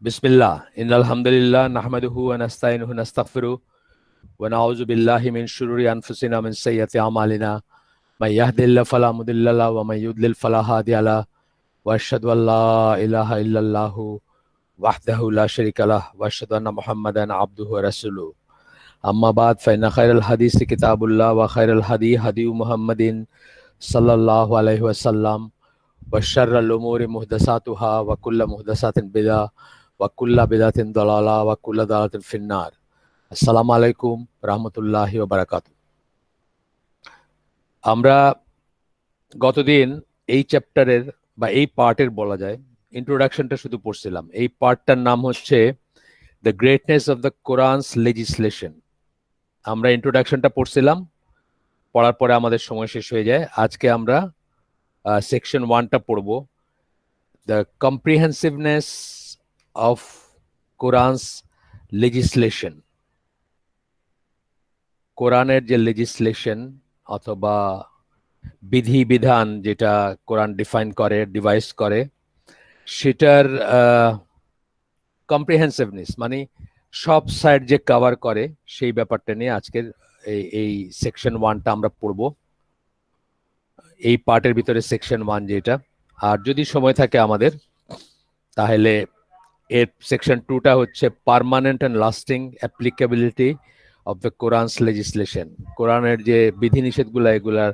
बिस्मिल्लाह इन्नल हम्दुलिल्लाह नहमदुहु व नस्तईनुहु नस्तगफिरुहु व नऊज़ु बिल्लाहि मिन शुरूरि अनफुसिना मिन सय्यिआति अमालिना मन यहदिल्लाहु फला मुदिल्ल लहु व मन युद्लिल फला हादिय लहु व अशहदु अल्ला इलाहा इल्लल्लाहु वहदहु ला शरीका लहु व अशहदु अन्ना मुहम्मदन अब्दुहु व रसूलुहु अम्मा बाद फ़इन्न खैरल हदीस किताबुल्लाह व खैरल हदी हदी मुहम्मदिन सल्लल्लाहु अलैहि वसल्लम व शर्रल उमूरि मुहदसातुहा व कुल्लु मुहदसातिन बिदअ व कुल्लु बिदअतिन दलाला व कुल्लु दलालातिन फिन्नार। अस्सलामु आलैकुम रहमतुल्लाहि व बाराकातुहू। আমরা গতদিন এই চ্যাপ্টারের বা এই পার্টের বলা যায় ইন্ট্রোডাকশনটা শুধু পড়ছিলাম। এই পার্টটার নাম হচ্ছে the greatness of the Quran's legislation. আমরা ইন্ট্রোডাকশনটা পড়ছিলাম, পড়ার পরে আমাদের সময় শেষ হয়ে যায়। আজকে আমরা সেকশন 1টা পড়ব, দ্য কম্প্রিহেন্সিভনেস অফ কোরআনস লেজিসলেশন। কোরআনের যে লেজিসলেশন অথবা বিধি বিধান যেটা কোরআন ডিফাইন করে, ডিভাইস করে, সেটার কম্প্রিহেন্সিভনেস মানে সব সাইড যে কভার করে সেই ব্যাপারটা নিয়ে আজকের এই সেকশন 1টা আমরা পড়ব। এই পার্টের ভিতরে সেকশন 1 যেটা, আর যদি সময় থাকে আমাদের তাহলে এর সেকশন 2টা হচ্ছে permanent and lasting applicability of the Quran's legislation. কোরআনের যে বিধিনিষেধগুলো এগুলার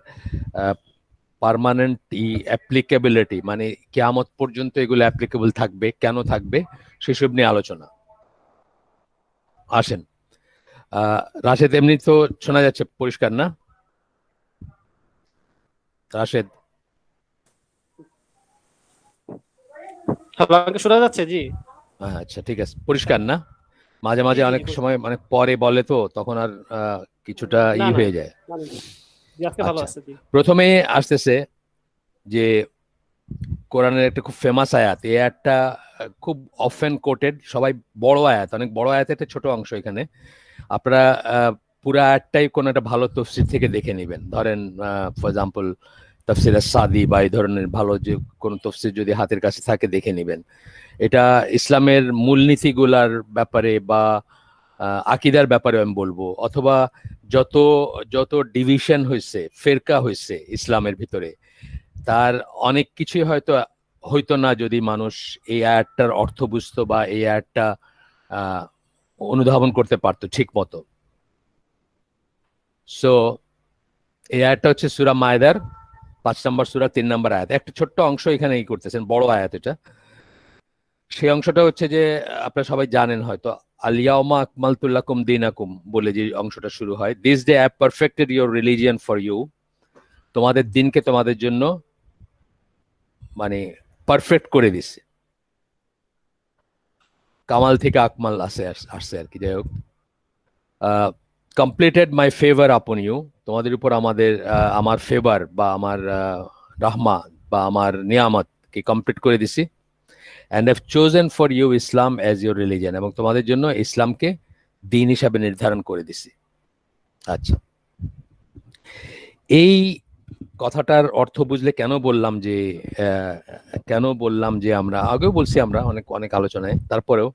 পার্মানেন্ট অ্যাপ্লিকেবিলিটি মানে কিয়ামত পর্যন্ত এগুলো অ্যাপ্লিকেবল থাকবে, কেন থাকবে সেসব নিয়ে আলোচনা। আসেন, রাশেদ, এমনি তো শোনা যাচ্ছে পরিষ্কার না? রাশেদ, আমাকে শোনা যাচ্ছে? জি, আচ্ছা ঠিক আছে, পরিষ্কার না? মাঝে মাঝে অনেক সময় মানে পরে বলে তো তখন আর কিছুটা হয়ে যায়। প্রথমে আসতেছে যে কোরআনের একটা খুব ফেমাস আয়াত, এই আয়াতটা খুব অফেন কোটেড, সবাই বড় আয়াত, অনেক বড় আয়াত, একটা ছোট অংশ এখানে। আপনারা পুরো আয়াতটাই কোনো একটা ভালো তফসির থেকে দেখে নেবেন। ধরেন ফর এক্সাম্পল তাফসিরে সাদি বা এই ধরনের ভালো যে কোনো তফসির যদি হাতের কাছে থাকে দেখে নেবেন। এটা ইসলামের মূলনীতিগুলার ব্যাপারে বা আকিদার ব্যাপারে আমি বলবো, অথবা যত যত ডিভিশন হয়েছে, ফেরকা হয়েছে ইসলামের ভিতরে, তার অনেক কিছুই হয়তো না যদি মানুষ এই আয়াতটার অর্থ বুঝতো বা এই আয়াতটা অনুধাবন করতে পারতো ঠিক মতো। সো এই আয়াতটা হচ্ছে সূরা মায়দার 5 নম্বর সূরা 3 নম্বর আয়াত। একটা ছোট্ট অংশ এখানে করতেছেন, বড় আয়াত এটা। সেই অংশটা হচ্ছে যে আপনারা সবাই জানেন হয়তো, আল-ইয়াউমা আকমালতু লাকুম দীনাকুম বলে যে অংশটা শুরু হয়, this day I have perfected your religion for you. তোমাদের দিনকে তোমাদের জন্য মানে পারফেক্ট করে দিছে। কামাল থেকে আকমাল আসছে আর কি, যাই হোক। Completed my favour upon you, তোমাদের উপর আমার ফেভার বা আমার রাহমা বা আমার নিয়ামতকে কমপ্লিট করে দিছি। And have chosen for you Islam as your religion, এবং তোমাদের জন্য ইসলামকে দিন হিসাবে নির্ধারণ করে দিছি। আচ্ছা, এই কথাটার অর্থ বুঝলে কেন বললাম যে আমরা আগেও বলছি, আমরা অনেক অনেক আলোচনায়, তারপরেও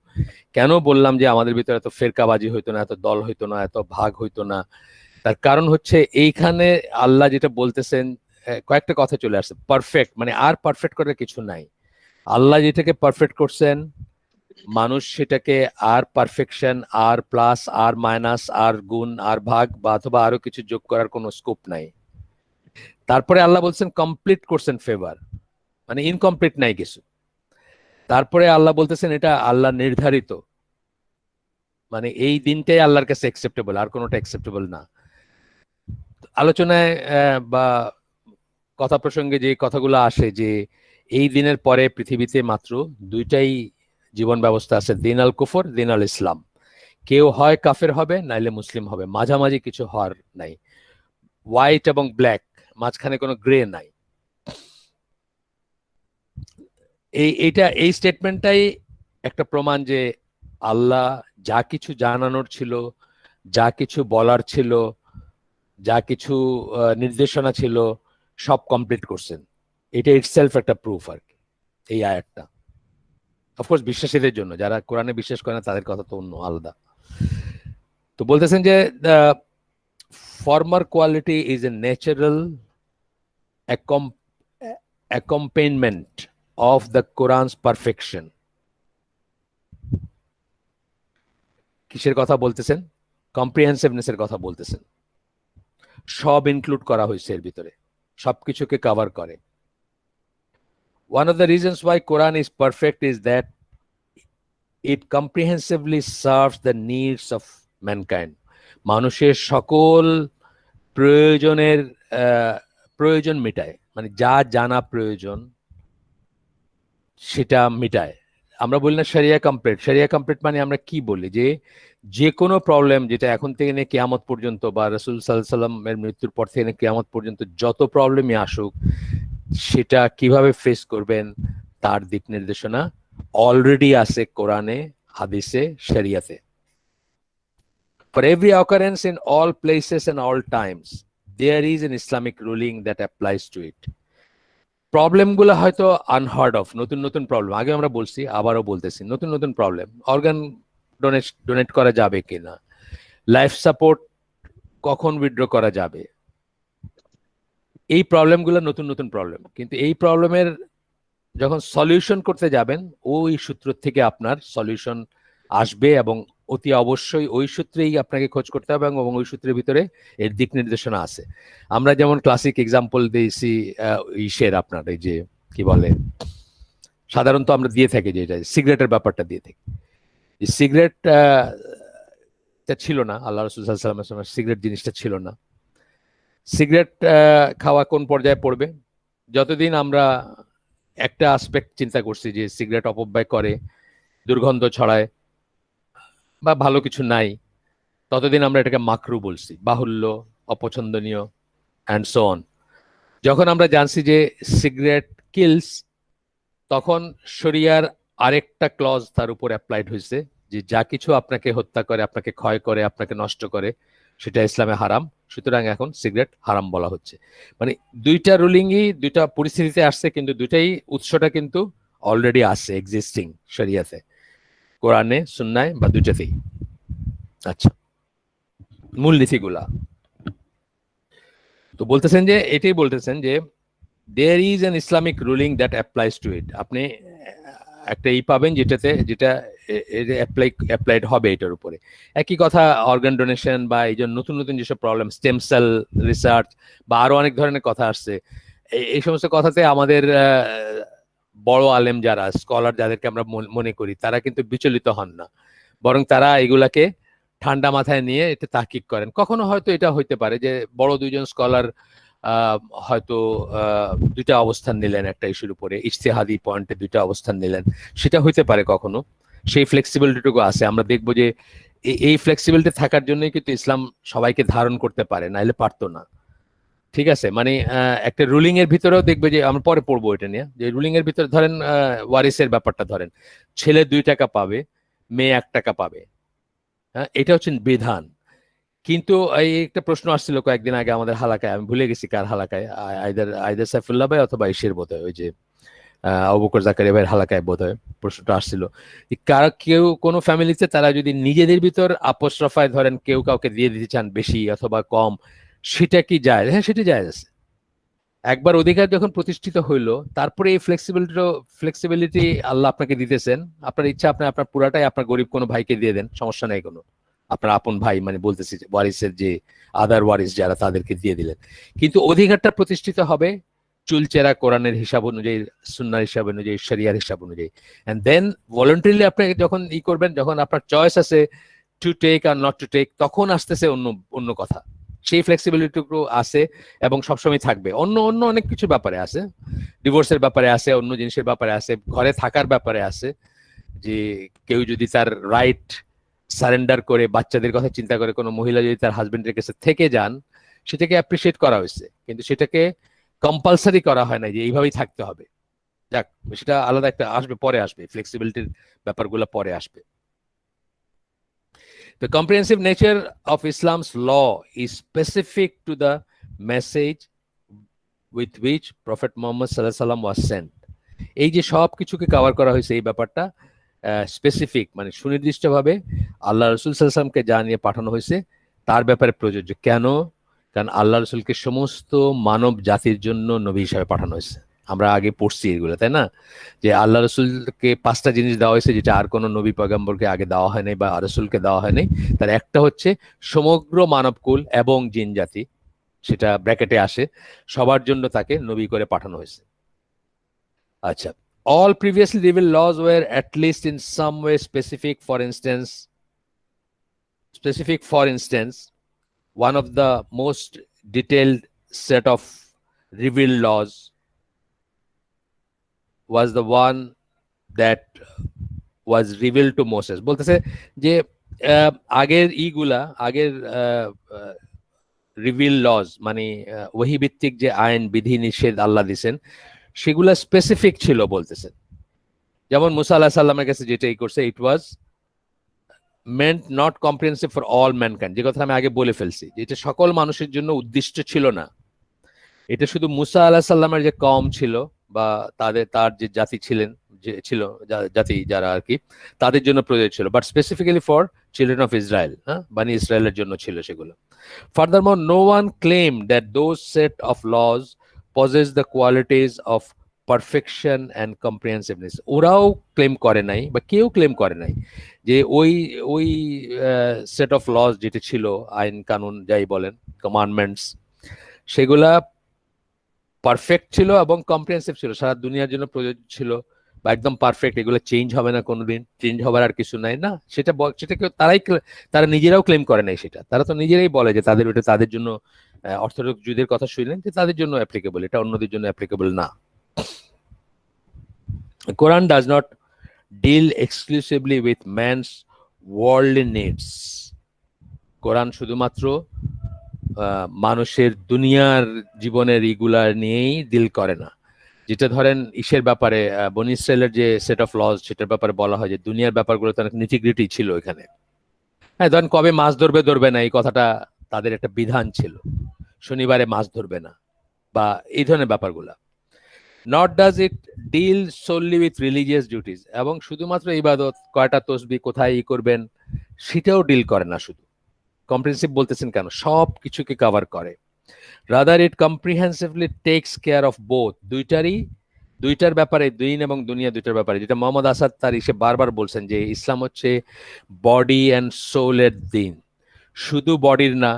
কেন বললাম যে আমাদের ভিতরে এত ফেরকাবাজি হইতো না, এত দল হইতো না, এত ভাগ হইতো না, তার কারণ হচ্ছে এইখানে আল্লাহ যেটা বলতেছেন কয়েকটা কথা চলে আসছে। পারফেক্ট মানে আর পারফেক্ট করার কিছু নাই। আল্লাহ যেটাকে পারফেক্ট করছেন, মানুষ সেটাকে আর পারফেকশন, আর প্লাস, আর মাইনাস, আর গুণ, আর ভাগ বা অথবা আরো কিছু যোগ করার কোনো স্কোপ নাই। তারপরে আল্লাহ বলছেন কমপ্লিট করছেন ফেভার, মানে ইনকমপ্লিট নাই কিছু। তারপরে আল্লাহ বলতেছেন এটা আল্লাহ নির্ধারিত, মানে এই দিনটাই আল্লাহর কাছে অ্যাকসেপ্টেবল, আর কোনোটা অ্যাকসেপ্টেবল না। আলোচনায় বা কথা প্রসঙ্গে যে কথাগুলো আসে যে এই দিনের পরে পৃথিবীতে মাত্র দুইটাই জীবন ব্যবস্থা আছে, দিন আল কুফর, দিন আল ইসলাম। কেউ হয় কাফের হবে, নাইলে মুসলিম হবে, মাঝামাঝি কিছু হওয়ার নাই। হোয়াইট এবং ব্ল্যাক, মাঝখানে কোনো গ্রে নাই। এই স্টেটমেন্টটাই একটা প্রমাণ যে আল্লাহ যা কিছু জানানোর ছিল, যা কিছু বলার ছিল, যা কিছু নির্দেশনা ছিল, সব কমপ্লিট করছেন। এটা ইটসেলফ একটা প্রুফ আর কি এই আয়াতটা। অফকোর্স বিশ্বাসীদের জন্য, যারা কোরআনে বিশ্বাস করে না তাদের কথা তো অন্য আলাদা। তো বলতেছেন যে the former quality is a natural accompaniment of the Quran's perfection. কিসের কথা বলতেছেন? কম্প্রিহেন্সিভনেসের কথা বলতেছেন। সব ইনক্লুড করা হয়েছে এর ভিতরে, সবকিছুকে কভার করে। One of the reasons why Quran is perfect is that it comprehensively serves the needs of mankind. মানুষের সকল প্রয়োজনের প্রয়োজন মেটায়, মানে যা জানা প্রয়োজন সেটা মিটায়। আমরা বলি না শরিয়া কমপ্লিট, শরিয়া কমপ্লিট মানে আমরা কি বলি, যে কোনো প্রবলেম যেটা এখন থেকে নিয়ে কিয়ামত পর্যন্ত বা রাসূল সাল্লাল্লাহু আলাইহি ওয়াসাল্লামের মৃত্যুর পর থেকে নিয়ে কিয়ামত পর্যন্ত যত প্রবলেমই আসুক, সেটা কিভাবে ফেস করবেন তার দিক নির্দেশনা অলরেডি আছে কোরআনে, হাদিসে, শরিয়াতে। For every occurrence in all places and all times, there is an Islamic ruling that applies to it. প্রবলেমগুলো হয়তো আনহার্ড অফ, নতুন নতুন প্রবলেম, আগে আমরা বলছি আবারও বলতেছি, নতুন নতুন প্রবলেম। অর্গান ডোনেট করা যাবে কিনা, লাইফ সাপোর্ট কখন উইথড্র করা যাবে, এই প্রবলেমগুলো নতুন নতুন প্রবলেম। কিন্তু এই প্রবলেমের যখন সলিউশন করতে যাবেন, ওই সূত্র থেকে আপনার সলিউশন আসবে এবং অতি অবশ্যই ওই সূত্রেই আপনাকে খোঁজ করতে হবে এবং ওই সূত্রের ভিতরে এর দিক নির্দেশনা আছে। আমরা যেমন ক্লাসিক এক্সাম্পল দিয়েছি ইসের, আপনার এই যে কি বলে, সাধারণত আমরা দিয়ে থাকি যেটা সিগারেটের ব্যাপারটা দিয়ে থাকি। সিগারেট ছিল না, আল্লাহ রাসূল সাল্লাল্লাহু আলাইহি ওয়াসাল্লামের সিগারেট জিনিসটা ছিল না। সিগারেট খাওয়া কোন পর্যায়ে পড়বে? যতদিন আমরা একটা আসপেক্ট চিন্তা করছি যে সিগারেট অপব্যয় করে, দুর্গন্ধ ছড়ায় বা ভালো কিছু নাই, ততদিন আমরা এটাকে মাকরু বলছি, বাহুল্য, অপছন্দনীয় অ্যান্ড সো অন। যখন আমরা জানছি যে সিগারেট কিলস, তখন শরিয়ার আরেকটা ক্লজ তার উপর অ্যাপ্লাইড হয়েছে যে যা কিছু আপনাকে হত্যা করে, আপনাকে ক্ষয় করে, আপনাকে নষ্ট করে, সেটা ইসলামে হারাম। সুতরাং এখন সিগারেট হারাম বলা হচ্ছে। মানে দুইটা রুলিংই দুইটা পরিস্থিতিতে আসছে, কিন্তু দুইটাই উৎসটা কিন্তু অলরেডি আছে এক্সিস্টিং শরিয়াতে, কোরআনে, সুন্নায় বা দুইটাতেই। আচ্ছা, মূলনীতিগুলা তো বলতেছেন যে এটাই বলতেছেন যে there is an Islamic ruling that applies to it. আপনি একটা পাবেন যেটা অ্যাপ্লাইড হবে এটার উপরে। একই কথা অর্গান ডোনেশন বা এই যে নতুন নতুন যেসব প্রবলেম, স্টেম সেল রিসার্চ বা আরো অনেক ধরনের কথা আসছে, এই সমস্ত কথাতে আমাদের বড় আলেম যারা, স্কলার যাদেরকে আমরা মনে করি, তারা কিন্তু বিচলিত হন না, বরং তারা এগুলাকে ঠান্ডা মাথায় নিয়ে এটা তাহকিক করেন। কখনো হয়তো এটা হইতে পারে যে বড় দুইজন স্কলার হয়তো দুইটা অবস্থান নিলেন একটা ইস্যুর উপরে, ইজতিহাদি পয়েন্টে দুইটা অবস্থান নিলেন, সেটা হইতে পারে কখনো। সেই ফ্লেক্সিবিলিটিটুকু আছে। আমরা দেখবো যে এই ফ্লেক্সিবিলিটি থাকার জন্যই কিন্তু ইসলাম সবাইকে ধারণ করতে পারে, নাইলে পারতো না। ঠিক আছে, মানে একটা রুলিং এর ভিতরেও দেখবে যে আমরা পরে পড়বো এটা নিয়ে, যে রুলিং এর ভিতরে ধরেন ওয়ারিসের ব্যাপারটা ধরেন, ছেলে 2 টাকা পাবে, মেয়ে 1 টাকা পাবে, হ্যাঁ, এটা হচ্ছে বিধান। কিন্তু এই একটা প্রশ্ন আসছিল কয়েকদিন আগে আমাদের হালাকায়, আমি ভুলে গেছি কার হালাকায়, আইদার সাইফুল্লাহ ভাই অথবা ইসের বোধহয়, ওই যে আবু বকর জাকারিয়া ভাইয়ের হালাকায় বোধহয় প্রশ্নটা আসছিল। কেউ কোনো ফ্যামিলিতে তারা যদি নিজেদের ভিতর আপোস রফায় ধরেন কেউ কাউকে দিয়ে দিতে চান বেশি অথবা কম, সেটা কি যায়? হ্যাঁ, সেটা যায় আছে। একবার অধিকার যখন প্রতিষ্ঠিত হইলো, তারপরে এই ফ্লেক্সিবিলিটি আল্লাহ আপনাকে দিতেছেন। আপনার ইচ্ছা আপনি আপনার পুরাটাই আপনার গরিব কোনো ভাইকে দিয়ে দেন, সমস্যা নেই কোনো। আপনার আপন ভাই মানে বলতেছি ওয়ারিসের যে আদার ওয়ারিস যারা, তাদেরকে দিয়ে দিলেন। কিন্তু অধিকারটা প্রতিষ্ঠিত হবে চুলচেরা কোরআনের হিসাব অনুযায়ী, সুন্নার হিসাব অনুযায়ী, শরিয়ার হিসাব অনুযায়ী। এন্ড দেন ভলান্টারিলি আপনি যখন করবেন, যখন আপনার চয়েস আছে to take or not to take, তখন আসতেছে অন্য কথা। সেই ফ্লেক্সিবিলিটিটুকু আছে এবং সবসময় থাকবে। অন্য অনেক কিছু ব্যাপারে আছে, ডিভোর্সের ব্যাপারে আছে, অন্য জিনিসের ব্যাপারে আছে, ঘরে থাকার ব্যাপারে আছে, যে কেউ যদি তার রাইট সারেন্ডার করে, বাচ্চাদের কথা চিন্তা করে, কোনো মহিলা যদি তার হাজবেন্ডের কাছে থেকে যান, সেটাকে অ্যাপ্রিসিয়েট করা হয়েছে, কিন্তু সেটাকে কম্পালসারি করা হয় না যে এইভাবেই থাকতে হবে। যাক, সেটা আলাদা একটা আসবে, পরে আসবে, ফ্লেক্সিবিলিটির ব্যাপারগুলো পরে আসবে। The comprehensive nature of Islam's law is specific to the message with which Prophet Muhammad sallallahu alaihi wasallam was sent. এই যে সব কিছুকে কভার করা হয়েছে, এই ব্যাপারটা স্পেসিফিক মানে সুনির্দিষ্টভাবে আল্লাহ রসুল সাল্লামকে যা নিয়ে পাঠানো হয়েছে তার ব্যাপারে প্রযোজ্য। কেন? কারণ আল্লাহ রসুলকে সমস্ত মানব জাতির জন্য নবী হিসাবে পাঠানো হয়েছে। আমরা আগে পড়ছি এগুলো, তাই না? যে আল্লাহ রসুলকে 5টা জিনিস দেওয়া হয়েছে যেটা আর কোনো নবী পয়গম্বরকে আগে দেওয়া হয়নি বা রসুলকে দেওয়া হয়নি। তার একটা হচ্ছে সমগ্র মানবকুল এবং জিন জাতি, সেটা ব্র্যাকেটে আসে, সবার জন্য তাকে নবী করে পাঠানো হয়েছে। আচ্ছা, all previously revealed laws were at least in some way specific. For instance, one of the most detailed set of revealed laws was the one that was revealed to Moses. বলতেছে যে আগের আগের রিভিল লজ মানে ওহী ভিত্তিক যে আইন বিধি নিষেধ আল্লাহ দিছেন সেগুলা স্পেসিফিক ছিল বলতেছেন। যেমন মুসা আলাইহিস সালামের কাছে যেটাই করছে, it was meant not comprehensive for all mankind, যে কথা আমি আগে বলে ফেলছি, যে এটা সকল মানুষের জন্য উদ্দিষ্ট ছিল না। এটা শুধু মুসা আলাইহিস সালামের যে কওম ছিল বা তার যে জাতি ছিলেন, যে ছিল জাতি যারা আর কি, তাদের জন্য প্রযোজ্য ছিল, but specifically for children of Israel, হ্যাঁ, বানি ইসরায়েলের জন্য ছিল সেগুলো। Furthermore, no one claim that those set of laws possess the qualities of perfection and comprehensiveness. ওরাও ক্লেম করে নাই বা কেউ ক্লেম করে নাই যে ওই ওই সেট অফ লজ যেটা ছিল, আইন কানুন যাই বলেন, কমান্ডমেন্টস, সেগুলা পারফেক্ট ছিল এবং কম্প্রিহেন্সিভ ছিল, সারা দুনিয়ার জন্য প্রযোজ্য ছিল বা একদম পারফেক্ট, এগুলো চেঞ্জ হবে না কোনোদিন, চেঞ্জ হবার আর কিছু নাই না। সেটা কেউ তারা নিজেরাও ক্লেম করে নাই। সেটা তারা তো নিজেরাই বলে যে ওটা তাদের জন্য, অর্থোডক্স জুদের কথা শুনলেন যে তাদের জন্য অ্যাপ্লিকেবল, এটা অন্যদের জন্য অ্যাপ্লিকেবল না। Quran does not deal exclusively with man's worldly needs. কোরআন শুধুমাত্র মানুষের দুনিয়ার জীবনের ইগুলার নিয়েই ডিল করে না। যেটা ধরেন ইসের ব্যাপারে বনি ইসরায়েলের যে সেট অফ লজ, সেটার ব্যাপারে বলা হয় যে দুনিয়ার ব্যাপারগুলোতে অনেক নিটিগ্রিটি ছিল এখানে। হ্যাঁ, ধরেন কবে মাছ ধরবে না, এই কথাটা তাদের একটা বিধান ছিল, শনিবারে মাছ ধরবে না বা এই ধরনের ব্যাপারগুলা। Not does it deal solely with religious duties, এবং শুধুমাত্র ইবাদত, কয়টা তসবি কোথায় করবেন সেটাও ডিল করে না। শুধু কম্প্রিহেন্সিভ বলতেছেন কেন, সব কিছুকে কভার করে। Rather it comprehensively tax care of both, দুইটার ব্যাপারে, দিন এবং দুনিয়া দুইটার ব্যাপারে, যেটা মোহাম্মদ আসাদ তার বারবার বলছেন যে ইসলাম হচ্ছে বডি অ্যান্ড সোলের দিন। শুধু বডির না,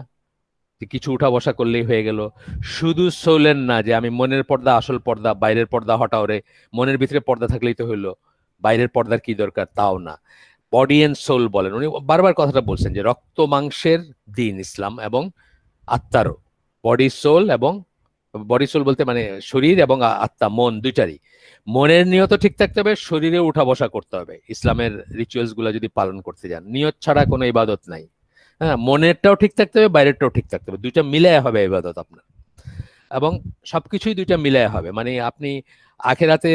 কিছু উঠা বসা করলেই হয়ে গেল, শুধু সোলের না, যে আমি মনের পর্দা, আসল পর্দা, বাইরের পর্দা হটাও রে, মনের ভিতরে পর্দা থাকলেই তো হইলো, বাইরের পর্দার কি দরকার, তাও না। বডি অ্যান্ড সোল বলেন, উনি বারবার কথাটা বলছেন যে রক্ত মাংসের দিন ইসলাম, এবং আত্মারও, বডি সোল, এবং বডি সোল বলতে মানে শরীর এবং আত্মা, মন দুইটারই। মনের নিয়ত ঠিক থাকতে হবে, শরীরে উঠা বসা করতে হবে ইসলামের রিচুয়ালস গুলা যদি পালন করতে যান। নিয়ত ছাড়া কোনো ইবাদত নাই। হ্যাঁ, মনেরটাও ঠিক থাকতে হবে, বাইরেরটাও ঠিক থাকতে হবে, দুইটা মিলায় হবে ইবাদত আপনার, এবং সবকিছুই দুইটা মিলায় হবে। মানে আপনি আখেরাতে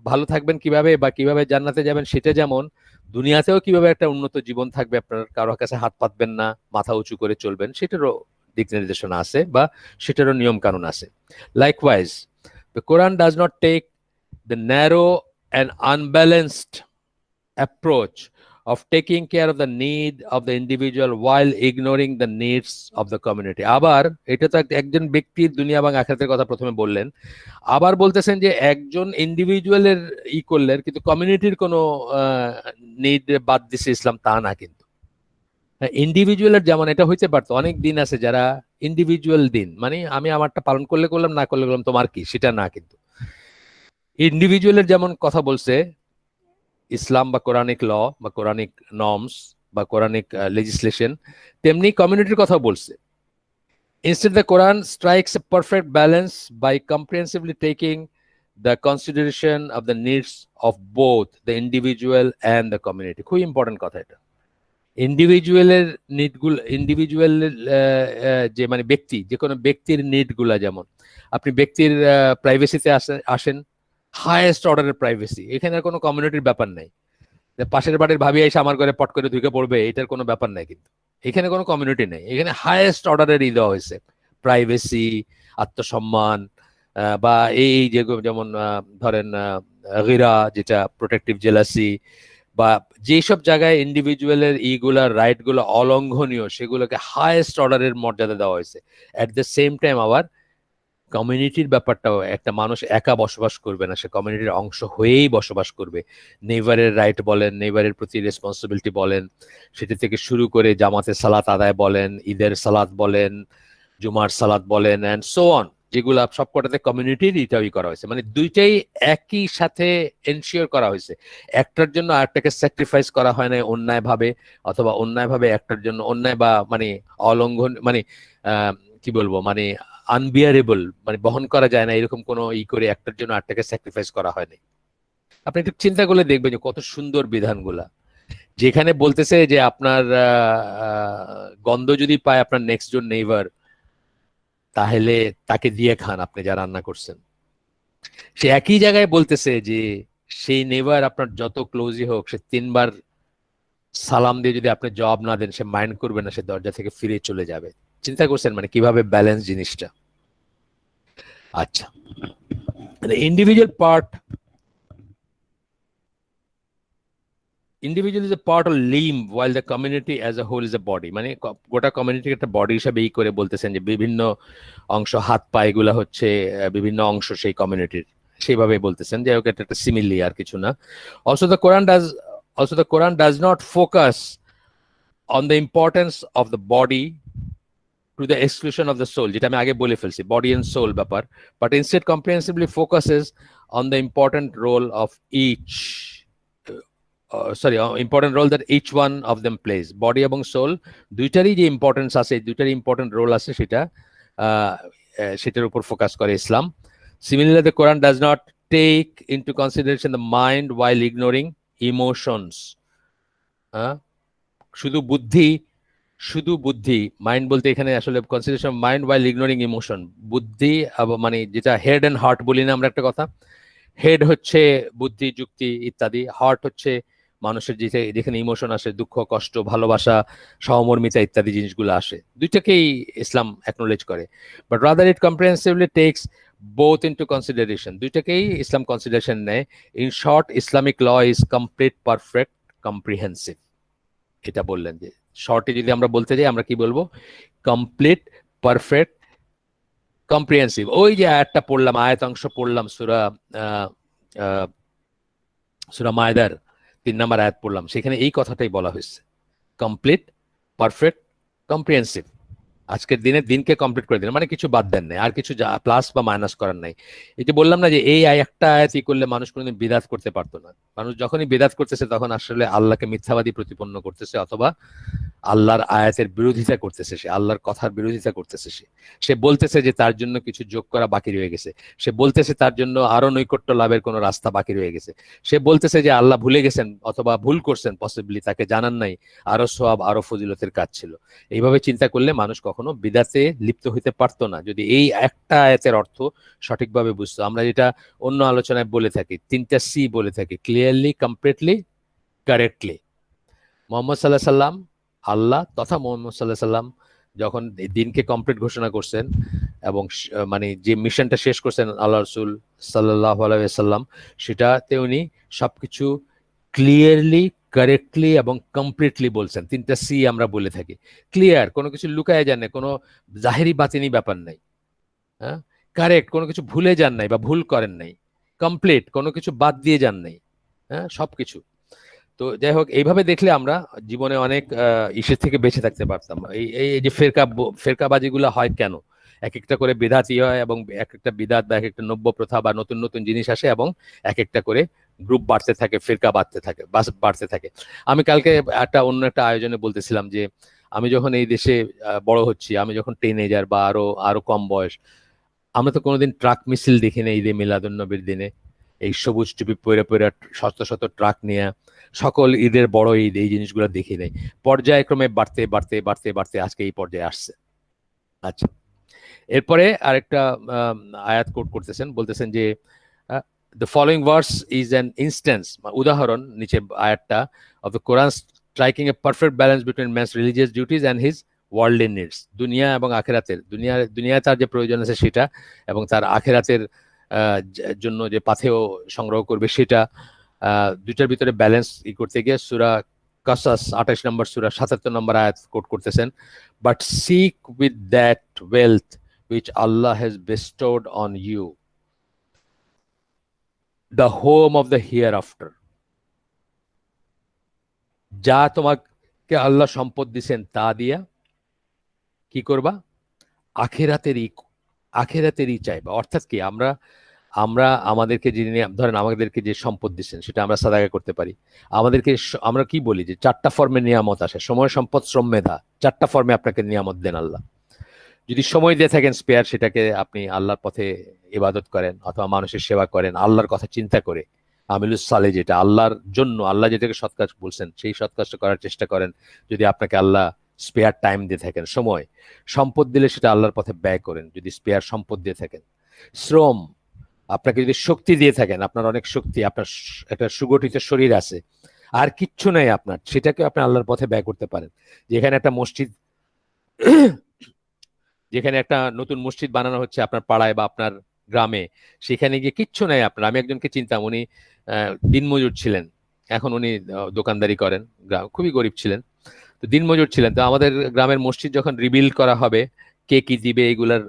ভালো থাকবেন কিভাবে বা কিভাবে জান্নাতে যাবেন সেটা যেমন, দুনিয়াতেও কিভাবে একটা উন্নত জীবন থাকবে, আপনার কারোর কাছে হাত পাতবেন না, মাথা উঁচু করে চলবেন, সেটারও দিক নির্দেশনা আছে বা সেটারও নিয়ম কানুন আছে। Likewise, the Quran does not take the narrow and unbalanced approach of taking care of the need of the individual while ignoring the needs of the community. আবার এটা তো একজন ব্যক্তির দুনিয়া এবং আখিরাতের কথা প্রথমে বললেন, আবার বলতেছেন যে একজন ইন্ডিভিজুয়ালের করলেন কিন্তু কমিউনিটির কোনো নিড বাদ দিছে ইসলাম, তা না। কিন্তু ইন্ডিভিজুয়ালের যেমন এটা হইতে পারতো, অনেক দিন আছে যারা ইন্ডিভিজুয়াল দিন, মানে আমি আমারটা পালন করলে করলাম, না করলে করলাম, তোমার কি, সেটা না। কিন্তু ইন্ডিভিজুয়ালের যেমন কথা বলছে ইসলাম বা কোরআনিক ল বা কোরআনিক নর্মস বা কোরআনিক লেজিসলেশন, তেমনি কমিউনিটির কথা বলছে। Instead, the Quran strikes a perfect balance by comprehensively taking the consideration of the needs of both the individual and the community. খুব ইম্পর্টেন্ট কথা এটা। ইন্ডিভিজুয়ালের নিডগুলো, ইন্ডিভিজুয়ালের যে মানে ব্যক্তি, যে কোনো ব্যক্তির নিডগুলা, যেমন আপনি ব্যক্তির প্রাইভেসিতে আসেন, হাইয়েস্ট অর্ডারের প্রাইভেসি, এখানে কোনো কমিউনিটির ব্যাপার নাই। পাশের বাড়ির ভাবি এসে আমার ঘরে পট করে ঢুকে পড়বে, এটার কোনো ব্যাপার নাই। কিন্তু এখানে কোনো কমিউনিটি নেই, এখানে হাইয়েস্ট অর্ডারের দেওয়া হয়েছে, প্রাইভেসি, আত্মসম্মান, বা এই যে যেমন ধরেন গিরা, যেটা প্রোটেক্টিভ জেলাসি, বা যেসব জায়গায় ইন্ডিভিজুয়ালের ইগুলার রাইট গুলো অলঙ্ঘনীয় সেগুলোকে হাইয়েস্ট অর্ডারের মর্যাদা দেওয়া হয়েছে। অ্যাট দ্য সেম টাইম আবার কমিউনিটির ব্যাপারটাও, একটা মানুষ একা বসবাস করবে না, সে কমিউনিটির অংশ হয়েই বসবাস করবে। নেইবারের রাইট বলেন, নেইবারের প্রতি রেসপন্সিবিলিটি বলেন, সেটি থেকে শুরু করে জামাতের সালাত আদায় বলেন, ঈদের সালাত বলেন, জুমার সালাত বলেন, অ্যান্ড সো অন, যেগুলা সবকটাতে কমিউনিটির এটাই করা হয়েছে। মানে দুইটাই একই সাথে এনশিওর করা হয়েছে। একটার জন্য আরেকটাকে স্যাক্রিফাইস করা হয় না অন্যায় ভাবে, অথবা অন্যায় ভাবে একটার জন্য অন্যায় বা মানে অলঙ্ঘন, মানে কি বলবো, মানে আনবিয়ারেবল, মানে বহন করা যায় না এরকম কোন করে একটার জন্য আরেকটাকে স্যাক্রিফাইস করা হয়নি। আপনি একটু চিন্তা করলে দেখবেন যে কত সুন্দর বিধানগুলা, যেখানে বলতেছে যে আপনার গন্ধ যদি পায় আপনার নেক্সট ডোর নেইবার, তাহলে তাকে দিয়ে খান আপনি যা রান্না করছেন। সে একই জায়গায় বলতেছে যে সেই নেইবার আপনার যত ক্লোজই হোক, সে 3 বার সালাম দিয়ে যদি আপনি জবাব না দেন, সে মাইন্ড করবে না, সে দরজা থেকে ফিরে চলে যাবে। চিন্তা করছেন মানে কিভাবে ব্যালেন্স জিনিসটা। আচ্ছা, individual part, individual is a part of limb while the community as a whole is a body. মানে গোটা কমিউনিটির একটা বডি হিসাবে এই করে বলতেছেন যে বিভিন্ন অংশ, হাত পা এগুলা হচ্ছে বিভিন্ন অংশ সেই কমিউনিটির, সেইভাবে বলতেছেন। যাই হোক, এটা একটা সিমিলি, আর কিছু না। Also the Quran does also the Quran does not focus on the importance of the body to the exclusion of the soul, যেটা আমি আগে বলে ফেলছি, বডি এন্ড সোল ব্যাপার, but instead comprehensively focuses on the important role of each important role that each one of them place. Body এবং soul দুইটারই যে importance আছে, দুইটারই ইম্পর্টেন্ট রোল আছে, সেটার উপর ফোকাস করে ইসলাম। Similarly, the Quran does not take into consideration the mind while ignoring emotions. শুধু বুদ্ধি, শুধু বুদ্ধি, মাইন্ড বলতে এখানে আসলে কনসিডারেশন মাইন্ড ওয়াইল ইগনোরিং ইমোশন। বুদ্ধি মানে যেটা হেড এন্ড হার্ট বলি না আমরা একটা কথা, হেড হচ্ছে বুদ্ধি, যুক্তি ইত্যাদি, হার্ট হচ্ছে মানুষের যেখানে ইমোশন আসে, দুঃখ, কষ্ট, ভালোবাসা, সহমর্মিতা ইত্যাদি জিনিসগুলো আসে, দুইটাকেই ইসলাম অ্যাকনোলেজ করে। But rather it comprehensively takes both into consideration, দুইটাকেই ইসলাম কনসিডারেশন নেয়। In short, Islamic law is complete, perfect, comprehensive. এটা বললেন যে শর্টে যদি আমরা বলতে যাই, আমরা কি বলবো? Complete, perfect, comprehensive. ওই যে আয়াতটা পড়লাম, আয়াতাংশ পড়লাম, সূরা মায়দার 3 নম্বর আয়াত পড়লাম, সেখানে এই কথাটাই বলা হয়েছে, কমপ্লিট, পারফেক্ট, কম্প্রিহেন্সিভ। আজকের দিনকে কমপ্লিট করে দিলেন, মানে কিছু বাদ দেন নাই, আর কিছু প্লাস বা মাইনাস করার নাই। এই যে বললাম না যে এই একটা আয়াত করলে মানুষ কোনোদিন বিদাত করতে পারতো না। মানুষ যখনই বিদাত করতেছে তখন আসলে আল্লাহকে মিথ্যাবাদী প্রতিপন্ন করতেছে, অথবা আল্লাহর আয়াতের বিরোধিতা করতেছে, সে আল্লাহর কথার বিরোধিতা করতেছে। সে বলতেছে যে তার জন্য কিছু যোগ করা বাকি রয়ে গেছে, সে বলতেছে তার জন্য আরো নৈকট্য লাভের কোনো রাস্তা বাকি রয়ে গেছে, সে বলতেছে যে আল্লাহ ভুলে গেছেন অথবা ভুল করছেন, পসিবলি তাকে জানান নাই, আরো সওয়াব, আরো ফজিলতের কাজ ছিল। এইভাবে চিন্তা করলে মানুষ কখনো বিদাতে লিপ্ত হইতে পারতো না, যদি এই একটা আয়াতের অর্থ সঠিকভাবে বুঝতো। আমরা যেটা অন্য আলোচনায় বলে থাকি, 3টা সি বলে থাকি, ক্লিয়ারলি, কমপ্লিটলি, কারেক্টলি। মোহাম্মদ সাল্লাহ সাল্লাম, আল্লাহ তথা মোহাম্মদ সাল্লাহ সাল্লাম যখন দিনকে কমপ্লিট ঘোষণা করছেন এবং মানে যে মিশনটা শেষ করছেন আল্লাহ রসুল সাল্লাহ আলাইসাল্লাম, সেটাতে উনি সবকিছু ক্লিয়ারলি, কারেক্টলি এবং কমপ্লিটলি বলছেন। 3টা সি আমরা বলে থাকি। ক্লিয়ার, কোনো কিছু লুকায় যান না, কোনো জাহেরি বাতিনি ব্যাপার নাই। হ্যাঁ, কারেক্ট, কোনো কিছু ভুলে যান নাই বা ভুল করেন নাই। কমপ্লিট, কোনো কিছু বাদ দিয়ে যান নাই। হ্যাঁ, সবকিছু। তো যাই হোক, এইভাবে দেখলে আমরা জীবনে অনেক ইসের থেকে বেঁচে থাকতে পারতাম। এই যে ফেরকাবাজিগুলো হয় কেন, এক একটা করে বিদাতই হয়, এবং এক একটা বিদাত বা এক একটা নব্য প্রথা বা নতুন নতুন জিনিস আসে, এবং এক একটা করে গ্রুপ বাড়তে থাকে, ফেরকা বাড়তে থাকে। আমি কালকে অন্য একটা আয়োজনে বলতেছিলাম যে আমি যখন এই দেশে বড় হচ্ছি, আমি যখন টিনেজার বা আরো আরো কম বয়স, আমরা তো কোনোদিন ট্রাক মিছিল দেখি না ঈদে মিলাদুন্নবীর দিনে, এই সবুজ টুপি পরে পরে শত শত ট্রাক নিয়ে সকল ঈদের বড় ঈদ, এই জিনিসগুলো দেখি নাই। পর্যায়ক্রমে বাড়তে বাড়তে বাড়তে বাড়তে আজকে এই পর্যায়ে আসছে। আচ্ছা, এরপরে আরেকটা আয়াত কোট করতেছেন, বলতেছেন যে the following verse is an instance, উদাহরণ নিচে আয়াতটা, of the Quran striking A perfect balance between man's religious duties and his worldly needs, দুনিয়া এবং আখেরাতের, দুনিয়ায় তার যে প্রয়োজন আছে সেটা, এবং তার আখেরাতের জন্য যে পাথেয় সংগ্রহ করবে সেটা, দুইটার ভিতরে ব্যালেন্স করতে গিয়ে সূরা কাসাস 28 নম্বর সূরা 77 নম্বর আয়াত কোট করতেছেন, but seek with that wealth which Allah has bestowed on you the home of the hereafter. যা তোমাকে আল্লাহ সম্পদ দিছেন তা দিয়া কি করবা? আখেরাতেরই চাইবা। অর্থাৎ কি, আমরা আমরা আমাদেরকে যিনি, ধরেন আমাদেরকে যে সম্পদ দিচ্ছেন সেটা আমরা সাদাকা করতে পারি। আমাদেরকে আমরা কি বলি যে 4টা ফর্মে নিয়ামত আসে, সময়, সম্পদ, শ্রম, মেধা। 4টা ফর্মে আপনাকে নিয়ামত দেন আল্লাহ। যদি সময় দিয়ে থাকেন স্পেয়ার, সেটাকে আপনি আল্লাহর পথে ইবাদত করেন অথবা মানুষের সেবা করেন আল্লাহর কথা চিন্তা করে, আমিলুস সালে, যেটা আল্লাহর জন্য, আল্লাহ যেটাকে সৎ কাজ বলছেন সেই সৎ কাজটা করার চেষ্টা করেন। যদি আপনাকে আল্লাহ স্পেয়ার টাইম দিয়ে থাকেন, সময়, সম্পদ দিলে সেটা আল্লাহর পথে ব্যয় করেন যদি স্পেয়ার সম্পদ দিয়ে থাকেন। শ্রম, আপনাকে যদি শক্তি দিয়ে থাকেন, আপনার অনেক শক্তি, আপনার একটা সুগঠিত শরীর আছে, আর কিচ্ছু নাই আপনার, সেটাকে আপনি আল্লাহর পথে ব্যয় করতে পারেন। যেখানে একটা মসজিদ, যেখানে একটা নতুন মসজিদ বানানো হচ্ছে আপনার পাড়ায় বা আপনার গ্রামে, সেখানে গিয়ে কিচ্ছু নাই আপনার। আমি একজনকে চিনতাম, উনি দিনমজুর ছিলেন, এখন উনি দোকানদারি করেন, খুবই গরিব ছিলেন, তো দিনমজুর ছিলেন। তো আমাদের গ্রামের মসজিদ যখন রিবিল্ড করা হবে, কে কি দিবে এগুলার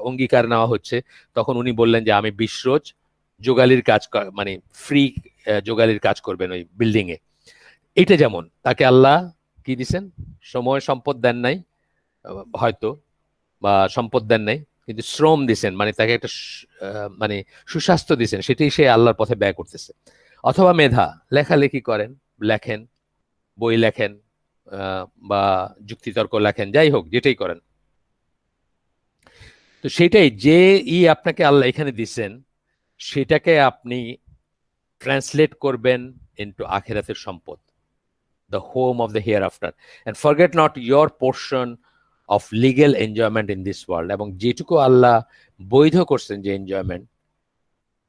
অঙ্গীকার নেওয়া হচ্ছে, তখন উনি বললেন যে আমি 20 রোজ যোগালির কাজ, মানে ফ্রি যোগালির কাজ করবেন ওই বিল্ডিং এ। এটা যেমন তাকে আল্লাহ কি দিছেন, সময় সম্পদ দেন নাই হয়তো, বা সম্পদ দেন নাই, কিন্তু শ্রম দিছেন, মানে তাকে একটা মানে সুস্বাস্থ্য দিছেন, সেটাই সে আল্লাহর পথে ব্যয় করতেছে। অথবা মেধা, লেখালেখি করেন, লেখেন, বই লেখেন, বা যুক্তিতর্ক লেখেন, যাই হোক যেটাই করেন, তো সেটাই যে আপনাকে আল্লাহ এখানে দিছেন, সেটাকে আপনি ট্রান্সলেট করবেন ইনটু আখিরাতের সম্পদ, the home of the hereafter, and forget not your portion of legal enjoyment in this world. এবং যেটুকু আল্লাহ বৈধ করছেন যে এনজয়মেন্ট,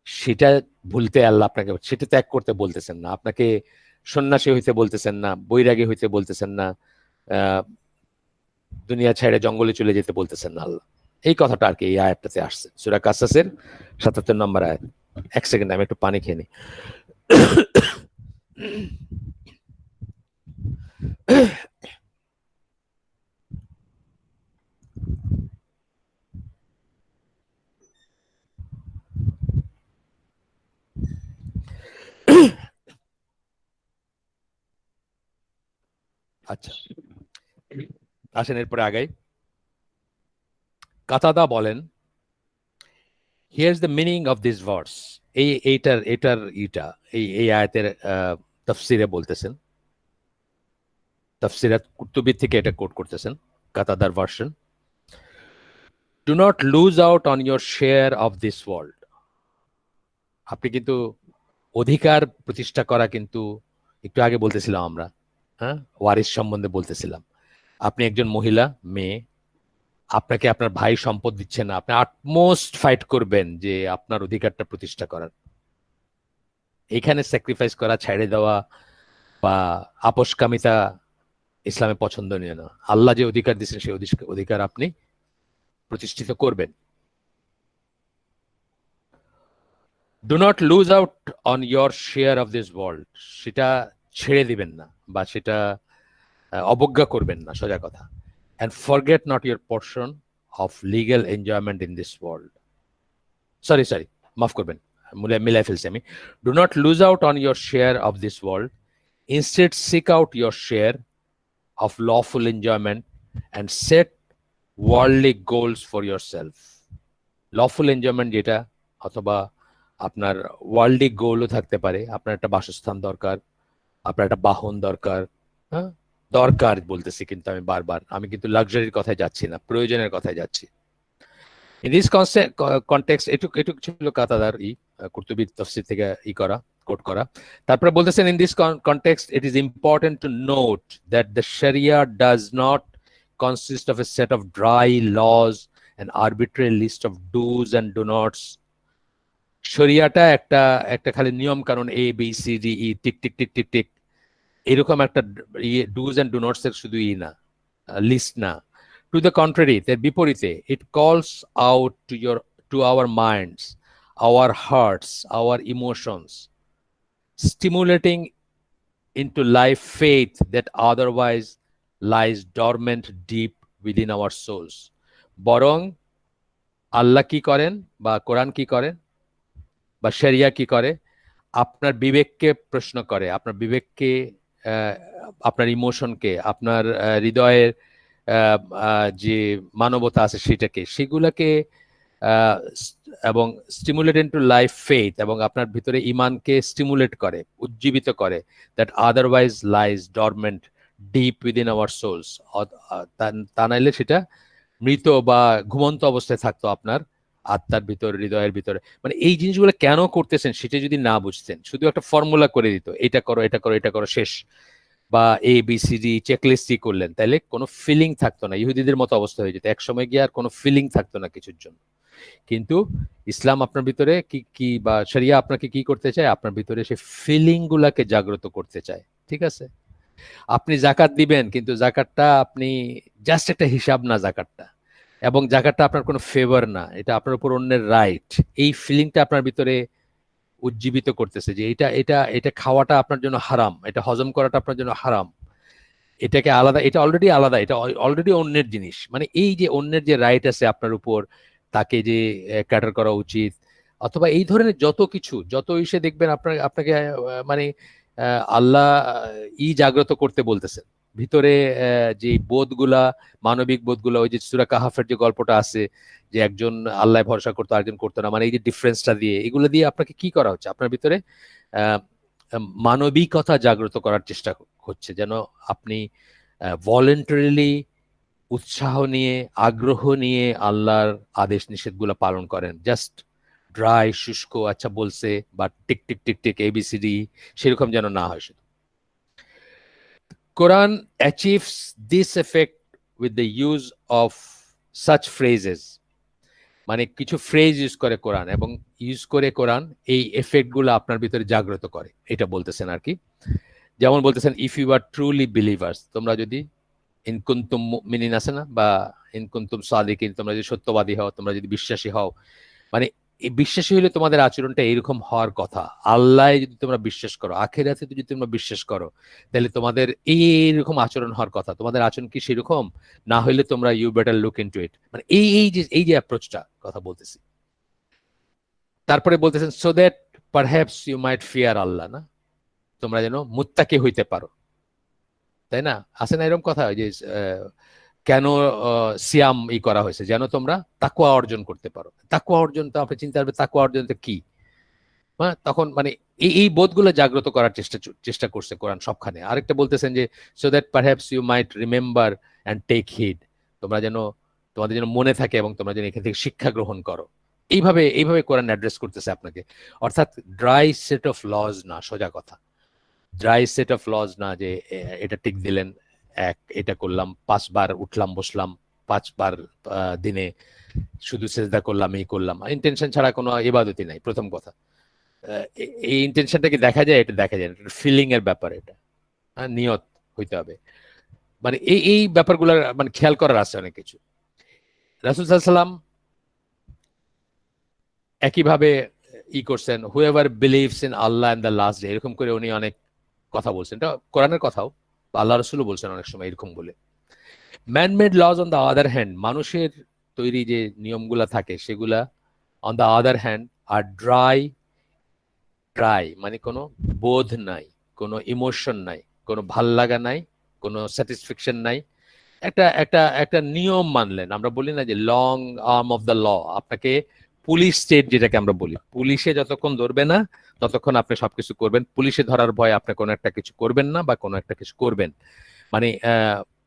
সেটা ভুলতে আল্লাহ আপনাকে, সেটা ত্যাগ করতে বলতেছেন না, আপনাকে সন্ন্যাসী হইতে বলতেছেন না, বৈরাগী হইতে বলতেছেন না, দুনিয়া ছেড়ে জঙ্গলে চলে যেতে বলতেছেন না আল্লাহ। এই কথাটা আর কি এই আয়াতটাতে আসছে, সূরা কাসাসের 77 নম্বর আয়াত। এক সেকেন্ড, আমি একটু পানি খেয়ে নিই। আচ্ছা, আসেন এরপরে আগাই। কাতাদা বলেন, here's the meaning of this verse. এই আয়াতের তাফসিরে বলতেছেন, তাফসিরাত কুতুবী থেকে এটা কোট করতেছেন, কাতাদার version. Do not lose out on your share of this world. আপনি কিন্তু অধিকার প্রতিষ্ঠা করা, কিন্তু একটু আগে বলতেছিলাম আমরা, হ্যাঁ, ওয়ারিস সম্বন্ধে বলতেছিলাম। আপনি একজন মহিলা, মেয়ে, আপনাকে আপনার ভাই সম্পদ দিচ্ছে না, আপনি আটমোস্ট ফাইট করবেন যে আপনার অধিকারটা প্রতিষ্ঠা করার। এখানে স্যাক্রিফাইস করা, ছেড়ে দেওয়া বা আপোষকামিতা ইসলামে পছন্দনীয় না। আল্লাহ যে অধিকার দিচ্ছেন সেই অধিকার আপনি প্রতিষ্ঠিত করবেন। Do not lose out on your share of this world. সেটা ছেড়ে দিবেন না বা সেটা অবজ্ঞা করবেন না, সোজা কথা। And forget not your portion of legal enjoyment in this world. Sorry, মাফ করবেন, মিলাই ফেলছি আমি। Do not lose out on your share of this world, instead seek out your share of lawful enjoyment and set worldly goals for your self. Lawful enjoyment যেটা, অথবা আপনার worldly গোলও থাকতে পারে, আপনার একটা বাসস্থান দরকার, আপনার একটা বাহন দরকার, হ্যাঁ, দরকার বলতেছি কিন্তু আমি কিন্তু লাক্সারির কথায় যাচ্ছি না, প্রয়োজনের কথায় যাচ্ছি। ইন দিস কনটেক্সট, এটুক ছিল কাতাদার কুরতুবী তাফসীর থেকে করা, কোট করা। তারপরে বলতেছেন, in this context it is important to note that the Sharia does not consist of a set of dry laws, an arbitrary list of do's and do nots. শরিয়াটা একটা খালি নিয়ম কানুন, A B C D E, tick tick tick tick tick, এরকম একটা dos and do নটস এর শুধু না, লিস্ট না। টু দ্য কন্ট্রারি, এর বিপরীতে, it calls out to our minds, our hearts, our emotions, stimulating into life faith that otherwise lies dormant deep within our souls. বরং আল্লাহ কি করেন বা কোরআন কি করেন বা শরিয়া কি করে, আপনার বিবেককে প্রশ্ন করে, আপনার বিবেককে, আপনার ইমোশনকে, আপনার হৃদয়ের যে মানবতা আছে সেগুলাকে এবং স্টিমুলেট ইনটু লাইফ ফেথ, এবং আপনার ভিতরে ইমানকে স্টিমুলেট করে, উজ্জীবিত করে, that otherwise lies dormant deep within our souls. তা নাইলে সেটা মৃত বা ঘুমন্ত অবস্থায় থাকতো আপনার আত্মার ভিতর, হৃদয়ের ভিতরে। মানে এই জিনিসগুলো কেন করতেছেন সেটা যদি না বুঝতেন, শুধু একটা ফর্মুলা করে দিত, এটা করো, এটা করো, এটা করো, শেষ, বা ABCD চেকলিস্টই করলেন, তাহলে কোনো ফিলিং থাকতো না, ইহুদিদের মতো অবস্থা হয়ে যেত, একসময় গিয়ে আর কোনো ফিলিং থাকতো না কিছুর জন্য। কিন্তু ইসলাম আপনার ভিতরে কি কি বা শরিয়া আপনাকে কি করতে চায়, আপনার ভিতরে সেই ফিলিং গুলাকে জাগ্রত করতে চায়। ঠিক আছে, আপনি জাকাত দিবেন, কিন্তু জাকাতটা আপনি জাস্ট একটা হিসাব না জাকাতটা, এবং জাকাতটা আপনার কোনো ফেভার না, এটা আপনার উপর অন্যের রাইট। এই ফিলিংটা আপনার ভিতরে উজ্জীবিত করতেছে যে এটা এটা এটা খাওয়াটা আপনার জন্য হারাম, এটা হজম করাটা আপনার জন্য হারাম, এটাকে আলাদা, এটা অলরেডি আলাদা, এটা অলরেডি অন্যের জিনিস। মানে এই যে অন্যের যে রাইট আছে আপনার উপর, তাকে যে ক্যাটার করা উচিত, অথবা এই ধরনের যত কিছু, যত ইসে দেখবেন আপনার আপনাকে মানে আল্লাহ জাগ্রত করতে বলতেছেন ভিতরে, যে বোধগুলা, মানবিক বোধগুলা, ওই যে সূরা কাহাফের যে গল্পটা আছে, যে একজন আল্লাহ ভরসা করতো, আরেকজন করতো না, মানে এই যে ডিফারেন্সটা দিয়ে, এগুলো দিয়ে আপনাকে কি করা হচ্ছে, আপনার ভিতরে আহ মানবিকতা জাগ্রত করার চেষ্টা হচ্ছে, যেন আপনি ভলেন্টারিলি, উৎসাহ নিয়ে, আগ্রহ নিয়ে আল্লাহর আদেশ নিষেধগুলো পালন করেন। জাস্ট ড্রাই, শুষ্ক, আচ্ছা বলছে বা tick tick tick tick ABCD, সেরকম যেন না হয় শুধু। Quran achieves this effect with the use of such phrases, মানে কিছু ফ্রেজ ইউজ করে কোরআন, এবং ইউজ করে কোরআন এই এফেক্ট গুলো আপনার ভিতরে জাগ্রত করে, এটা বলতেছেন আর কি। যেমন বলতেছেন, if you are truly believers, তোমরা যদি ইনকুন্তুম মুমিনিন আছে না, বা ইনকুন্তুম সাদিকিন, তোমরা যদি সত্যবাদী হও, তোমরা যদি বিশ্বাসী হও, মানে এই বিশ্বাসী হলে তোমাদের আচরণটা এরকম হওয়ার কথা। আল্লাহ যদি তোমরা বিশ্বাস করো, আখিরাতে যদি তোমরা বিশ্বাস করো, তাহলে তোমাদের এইরকম আচরণ হওয়ার কথা। তোমাদের আচরণ কি সেরকম না হইলে তোমরা you better look into it, মানে এই যে অ্যাপ্রোচটা কথা বলতেছি। তারপরে বলতেছেন, so that perhaps you might fear Allah, না, তোমরা যেন মুত্তাকি হইতে পারো, তাই না? আছে না এরকম কথা, ওই যে কেন সিয়াম করা হয়েছে, যেন তোমরা তাকওয়া অর্জন করতে পারো। তাকওয়া অর্জন তো আপনি চিন্তা করবেন, তাকওয়া অর্জন তো কি, হ্যাঁ, তখন মানে এই বোধগুলো জাগ্রত করার চেষ্টা করছে কোরআন সবখানে। আরেকটা বলতেছেন যে, so that perhaps you might remember and take heed, তোমরা যেন, তোমাদের যেন মনে থাকে এবং তোমরা যেন এখান থেকে শিক্ষা গ্রহণ করো। এইভাবে এইভাবে কোরআন অ্যাড্রেস করতেছে আপনাকে। অর্থাৎ ড্রাই সেট অফ লজ না, সোজা কথা, ড্রাই সেট অফ লজ না, যে এটা টিক দিলেন, এটা করলাম, 5 বার উঠলাম বসলাম, 5 বার দিনে শুধু সেজদা করলাম, এই করলাম, ইন্টেনশন ছাড়া কোনো ইবাদতই নাই। প্রথম কথা, এই ইন্টেনশনটাকে দেখা যায়, এটা দেখা যায় না, ফিলিং এর ব্যাপার এটা, নিয়ত হইতে হবে। মানে এই ব্যাপারগুলো মানে খেয়াল করার আছে অনেক কিছু। রাসূল সাল্লাল্লাহু আলাইহি ওয়াসাল্লাম একইভাবে করছেন, whoever believes in Allah and the last day, এরকম করে উনি অনেক কথা বলছেন। এটা কোরআনের কথাও, আল্লাহ রসুলও বলছেন অনেক সময় এরকম বলে। Manmade laws on the other hand, মানুষের তৈরি যে নিয়মগুলা থাকে সেগুলা on the other hand are dry, dry মানে কোনো বোধ নাই, কোনো ইমোশন নাই, কোনো ভাল লাগা নাই, কোনো স্যাটিসফ্যাকশন নাই। একটা একটা একটা নিয়ম মানলেন, আমরা বলি না যে long arm of the law, আপনাকে পুলিশ স্টেট যেটাকে আমরা বলি, পুলিশে যতক্ষণ ধরবে না ততক্ষণ আপনি সবকিছু করবেন, পুলিশে ধরার ভয় আপনি কোনো একটা কিছু করবেন না, বা কোনো একটা কিছু করবেন, মানে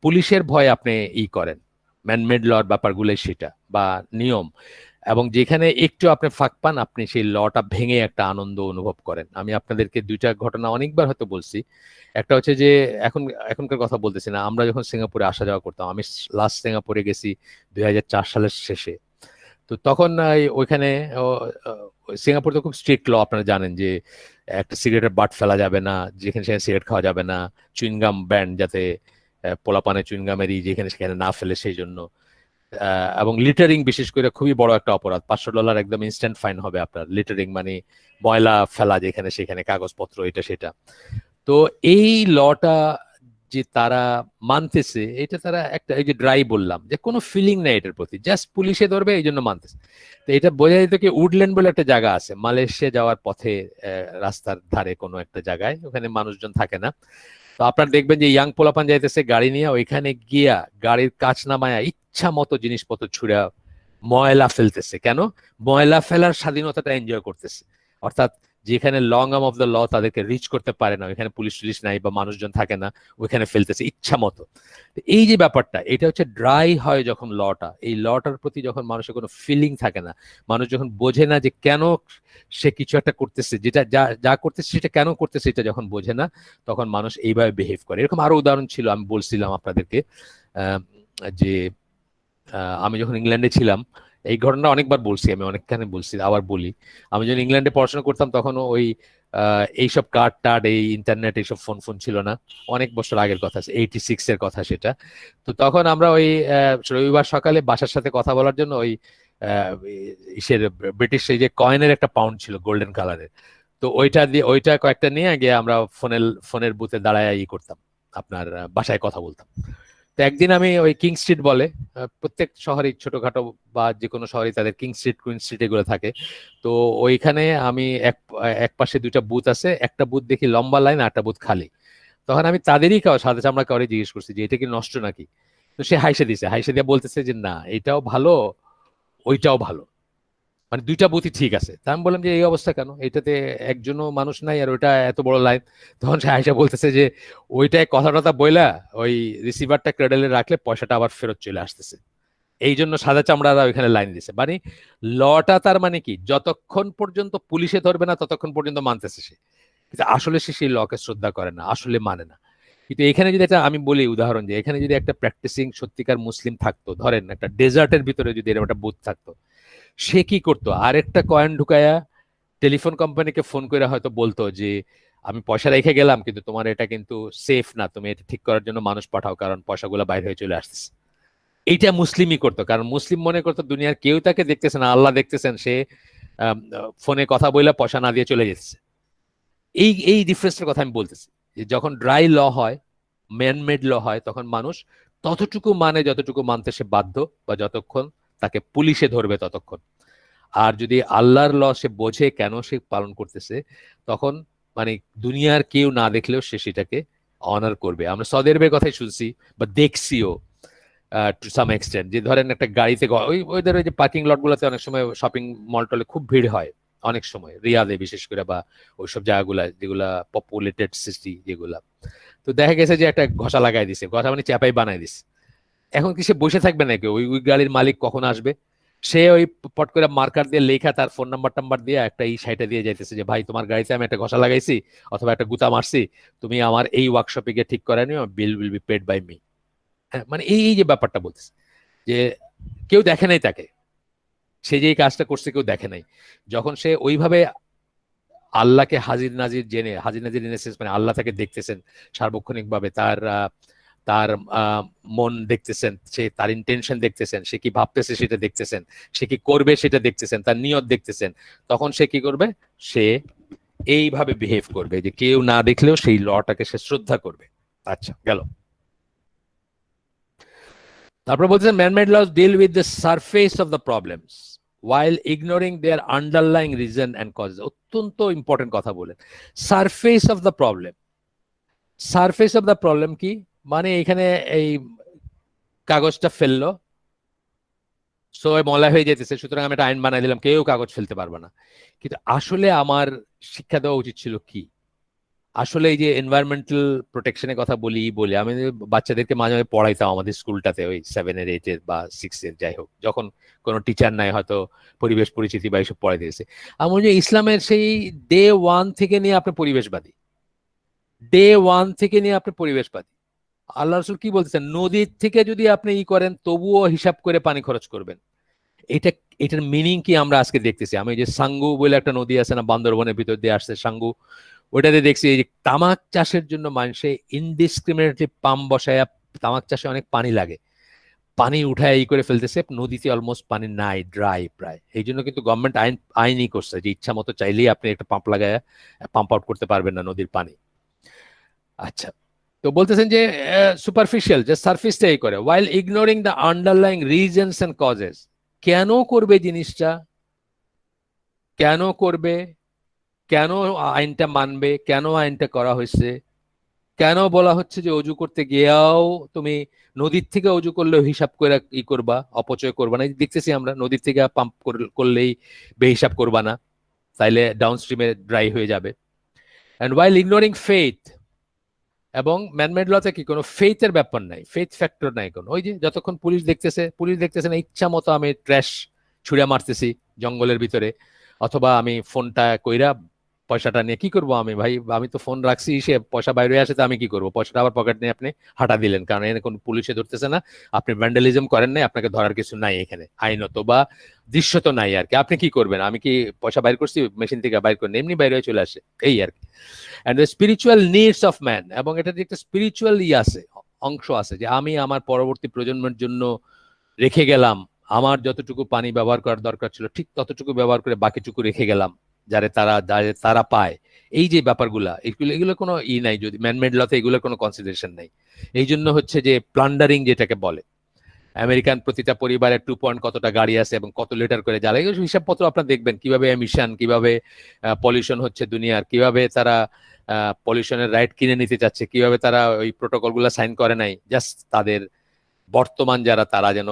পুলিশের ভয় আপনি করেন, ম্যানমেড লর ব্যাপারগুলোই সেটা, বা নিয়ম। এবং যেখানে একটু আপনি ফাঁক পান, আপনি সেই লটা ভেঙে একটা আনন্দ অনুভব করেন। আমি আপনাদেরকে দুইটা ঘটনা অনেকবার হয়তো বলছি। একটা হচ্ছে যে, এখনকার কথা বলতেছি না, আমরা যখন সিঙ্গাপুরে আসা যাওয়া করতাম, আমি লাস্ট সিঙ্গাপুরে গেছি 2004 সালের শেষে। তো তখন ওইখানে সিঙ্গাপুর তো খুব স্ট্রিক্ট ল, আপনারা জানেন যে একটা সিগারেটের বাট ফেলা যাবে না, যেখানে সেখানে সিগারেট খাওয়া যাবে না, চুইংগাম ব্যান্ড, যাতে পোলাপানে চুইংগামেরি যেখানে সেখানে না ফেলে সেই জন্য। এবং লিটারিং বিশেষ করে খুবই বড় একটা অপরাধ, $500 একদম ইনস্ট্যান্ট ফাইন হবে আপনার। লিটারিং মানে ময়লা ফেলা যেখানে সেখানে, কাগজপত্র এটা সেটা। তো এই লটা যে তারা মানতেছে, এটা তারা একটা, এই যে ড্রাই বললাম যে কোনো ফিলিং নাই এটার প্রতি, জাস্ট পুলিশে ধরবে এই জন্য মানতেছে। তো এটা বোঝা যেত কি, উডল্যান্ড বলে একটা জায়গা আছে মালয়েশিয়া যাওয়ার পথে, রাস্তার ধারে কোনো একটা জায়গায়, ওখানে মানুষজন থাকে না। তো আপনার দেখবেন যে ইয়াং পোলাপান যাইতেছে গাড়ি নিয়ে, ওইখানে গিয়া গাড়ির কাচ নামায়া ইচ্ছা মতো জিনিসপত্র ছুড়া ময়লা ফেলতেছে। কেন? ময়লা ফেলার স্বাধীনতাটা এনজয় করতেছে। অর্থাৎ যেখানে long arm of the law তাদেরকে রিচ করতে পারে না, ওইখানে পুলিশ টুলিশ নাই বা মানুষজন থাকে না, ওইখানে ফেলতেছে ইচ্ছা মতো। এই যে ব্যাপারটা, এটা হচ্ছে ড্রাই হয় যখন লটা, এই লটার প্রতি যখন মানুষের কোনো ফিলিং থাকে না, মানুষ যখন বোঝে না যে কেন সে কিছু একটা করতেছে, যেটা যা যা করতেছে সেটা কেন করতেছে, এটা যখন বোঝে না, তখন মানুষ এইভাবে বিহেভ করে। এরকম আরো উদাহরণ ছিল, আমি বলছিলাম আপনাদেরকে যে আমি যখন ইংল্যান্ডে ছিলাম, এই ঘটনা অনেকবার বলছি, আমি অনেকখানে বলছি, আবার বলি। আমি যখন ইংল্যান্ডে পড়াশোনা করতাম তখন ওই এইসব কার্ড টার্ড, এই ইন্টারনেট, এইসব ফোন ফোন ছিল না। অনেক বছর আগের কথা, 86 এর কথা সেটা। তো তখন আমরা ওই রবিবার সকালে বাসার সাথে কথা বলার জন্য ওই ইসের ব্রিটিশ এই যে কয়েনের একটা পাউন্ড ছিল গোল্ডেন কালারের, তো ওইটা দিয়ে, ওইটা কয়েকটা নিয়ে গিয়ে আমরা ফোনের বুথে দাঁড়ায় করতাম, আপনার বাসায় কথা বলতাম। তো একদিন আমি ওই কিং স্ট্রিট বলে, প্রত্যেক শহরে ছোটখাটো বা যে কোনো শহরে তাদের কিং স্ট্রিট, কুইন স্ট্রিট এগুলো থাকে। তো ওইখানে আমি এক পাশে দুইটা বুথ আছে, একটা বুথ দেখি লম্বা লাইন, আর একটা বুথ খালি। তখন আমি তাদেরই সাদা চামড়া কাউরে জিজ্ঞেস করছি যে এটা কি নষ্ট নাকি। তো সে হাইসে দিছে, হাইসে দিয়ে বলতেছে যে না, এটাও ভালো ওইটাও ভালো, মানে দুইটা বুথই ঠিক আছে। তা আমি বললাম যে এই অবস্থা কেন, এটাতে একজনও মানুষ নাই আর ওইটা এত বড় লাইন। তখন সে আয়সা বলতেছে যে ওইটাই কথা টথা বইলা ওই রিসিভারটা ক্রেডেলে রাখলে পয়সাটা আবার ফেরত চলে আসতেছে, এই জন্য সাদা চামড়ারা ওইখানে লাইন দিছে। মানে লটা তার মানে কি, যতক্ষণ পর্যন্ত পুলিশে ধরবে না ততক্ষণ পর্যন্ত মানতেছে সে, কিন্তু আসলে সে সেই লকে শ্রদ্ধা করে না, আসলে মানে না। কিন্তু এখানে যদি একটা আমি বলি উদাহরণ, যে এখানে যদি একটা প্র্যাকটিসিং সত্যিকার মুসলিম থাকতো, ধরেন একটা ডেজার্টের ভিতরে যদি এরকম একটা বুথ থাকতো, সে কি করতো, আরেকটা কয়েন ঢুকায়া টেলিফোন কোম্পানিকে ফোন করে হয়তো বলতো যে আমি পয়সা রেখে গেলাম, কিন্তু তোমার এটা কিন্তু সেফ না, তুমি এটা ঠিক করার জন্য মানুষ পাঠাও, কারণ পয়সাগুলো বাইরে হয়ে চলে আসতেছে। এইটা মুসলিমই করতো, কারণ মুসলিম মনে করতো দুনিয়ার কেউ তাকে দেখতেছে না, আল্লাহ দেখতেছেন, সে ফোনে কথা বলে পয়সা না দিয়ে চলে যেতেছে। এই এই ডিফারেন্সের কথা আমি বলতেছি, যে যখন ড্রাই ল হয়, ম্যানমেড ল হয়, তখন মানুষ ততটুকু মানে যতটুকু মানতে সে বাধ্য, বা যতক্ষণ তাকে পুলিশে ধরবে ততক্ষণ। আর যদি আল্লাহর ল সে বোঝে কেন সে পালন করতেছে, তখন মানে দুনিয়ার কেউ না দেখলেও সে সেটাকে অনার করবে। আমরা সৌদি আরবের কথাই শুনছি বা দেখছিও টু সাম এক্সটেন্ট, যে ধরেন একটা গাড়িতে ওই ওদের ওই যে পার্কিং লট গুলোতে অনেক সময় শপিং মল টলে খুব ভিড় হয়, অনেক সময় রিয়াদে বিশেষ করে, বা ওইসব জায়গাগুলা যেগুলা পপুলেটেড সিটি যেগুলা। তো দেখা গেছে যে একটা ঘষা লাগাই দিছে, ঘষা মানে চাপাই বানাই দিছে। এখন কি সে বসে থাকবে নাকি, ওই ওই গাড়ির মালিক কখন আসবে, সে ওই পট করে মার্কার দিয়ে লেখা তার ফোন নাম্বার টাম্বার দিয়ে একটা এই সাইটে দিয়ে যাইতেছে যে ভাই তোমার গাড়িতে আমি একটা ঘষা লাগাইছি অথবা একটা গুতা মারছি, তুমি আমার এই ওয়ার্কশপে গিয়ে ঠিক করে নিও, bill will be paid by me. হ্যাঁ, মানে এই এই যে ব্যাপারটা বলতেছে, যে কেউ দেখে নাই তাকে, সে যে এই কাজটা করছে কেউ দেখে নাই। যখন সে ওইভাবে আল্লাহকে হাজির নাজির জেনে, হাজির নাজির মানে আল্লাহ তাকে দেখতেছেন সার্বক্ষণিক ভাবে, তার তার মন দেখতেছেন, সে তার ইন্টেনশন দেখতেছেন, সে কি ভাবতেছে সেটা দেখতেছেন, সে কি করবে সেটা দেখতেছেন, তার নিয়ত দেখতেছেন, তখন সে কি করবে, সে এইভাবে বিহেভ করবে যে কেউ না দেখলেও সেই লটাকে সে শ্রদ্ধা করবে। আচ্ছা গেল। তারপর বলতেছেন manmade laws deal with the surface of the problems while ignoring their underlying reason and causes। অত্যন্ত ইম্পর্টেন্ট কথা বলেন, surface of the problem. Surface of the problem কি মানে, এখানে এই কাগজটা ফেললো, সো ময়লা হয়ে যেতেছে, সুতরাং আমি একটা আইন বানাই দিলাম কেউ কাগজ ফেলতে পারবে না। কিন্তু আসলে আমার শিক্ষা দেওয়া উচিত ছিল কি, আসলে এই যে এনভায়রনমেন্টাল প্রোটেকশনের কথা বলি আমি বাচ্চাদেরকে মাঝে মাঝে পড়াইতাম আমাদের স্কুলটাতে, ওই 7-এর 8-এর বা 6-এর, যাই হোক, যখন কোনো টিচার নাই হয়তো পরিবেশ পরিচিতি বা এইসব পড়াই দিয়েছে। আমার মনে হয় ইসলামের সেই ডে 1 থেকে নিয়ে আপনি পরিবেশবাদী, ডে 1 থেকে নিয়ে আপনি পরিবেশবাদী। আল্লাহ রসুল কি বলতেছেন, নদীর থেকে যদি আপনি ই করেন তবুও হিসাব করে পানি খরচ করবেন। এটা, এটার মিনিং কি আমরা আজকে দেখতেছি। আমি যে সাঙ্গু বলে একটা নদী আছে না, বান্দরবনের ভিতর দিয়ে আসছে সাঙ্গু, ওইটাতে দেখছি এই যে তামাক চাষের জন্য মানুষে ইনডিসক্রিমিনেটলি পাম্প বসায়া তামাক চাষে অনেক পানি লাগে, পানি উঠায় এই করে ফেলতেছে, নদীতে অলমোস্ট পানি নাই, ড্রাই প্রায়। এই জন্য কিন্তু গভর্নমেন্ট আইনই করছে যে ইচ্ছা মতো চাইলেই আপনি একটা পাম্প লাগায় পাম্প আউট করতে পারবেন না নদীর পানি। আচ্ছা, তো বলতেছেন যে সুপারফিশিয়াল, যে সারফেসটা এই করে, while ignoring the underlying reasons and causes. কেন করবে জিনিসটা, কেন করবে, কেন আইনটা মানবে, কেন আইনটা করা হয়েছে, কেন বলা হচ্ছে যে অজু করতে গিয়েও তুমি নদীর থেকে অজু করলেও হিসাব করে ই করবা, অপচয় করবা না। দেখতেছি আমরা নদীর থেকে পাম্প করলেই বেহিসাব করবা না, তাইলে ডাউন স্ট্রিমে ড্রাই হয়ে যাবে। অ্যান্ড ওয়াইল ইগনোরিং ফেথ, এবং ম্যানমেড লতে কি কোনো ফেথের ব্যাপার নাই, ফেথ ফ্যাক্টর নাই কোনো। ওই যে যতক্ষণ পুলিশ দেখতেছে না ইচ্ছা মতো আমি ট্র্যাশ ছুঁড়ে মারতেছি জঙ্গলের ভিতরে, অথবা আমি ফোনটা কইরা পয়সাটা নিয়ে কি করবো আমি, ভাই আমি তো ফোন রাখছি, সে পয়সা বাইরে আসে, তো আমি কি করবো, পয়সাটা আবার পকেট নিয়ে আপনি হাঁটা দিলেন, কারণ এখানে কোনো পুলিশে ধরতেছে না, আপনি ভ্যান্ডালিজম করেন নাই, আপনাকে ধরার কিছু নাই এখানে আইনত বা দৃশ্যত নাই আর কি। আপনি কি করবেন, আমি কি পয়সা বাইর করছি মেশিন থেকে বাইর করেন, এমনি বাইরে চলে আসে, এই আর কি। And the spiritual needs of man, এবং এটা যে একটা স্পিরিচুয়াল আছে, অংশ আছে, যে আমি আমার পরবর্তী প্রজন্মের জন্য রেখে গেলাম, আমার যতটুকু পানি ব্যবহার করার দরকার ছিল ঠিক ততটুকু ব্যবহার করে বাকিটুকু রেখে গেলাম, যারে তারা পায়। এই যে ব্যাপারগুলা, এগুলো কোনো নাই, যদি ম্যানমেড লতে এগুলোর কোনো কনসিডারেশন নাই। এই জন্য হচ্ছে যে প্লান্ডারিং যেটাকে বলে, আমেরিকান প্রতিটা পরিবারের 2 পয়েন্ট কতটা গাড়ি আছে এবং কত লিটার করে জ্বালায়, হিসাবপত্র আপনার দেখবেন, কিভাবে এমিশন, কিভাবে পলিউশন হচ্ছে দুনিয়ার, কিভাবে তারা পলিউশনের রাইট কিনে নিতে চাচ্ছে, কিভাবে তারা ওই প্রোটোকল গুলা সাইন করে নাই, জাস্ট তাদের বর্তমান যারা তারা যেন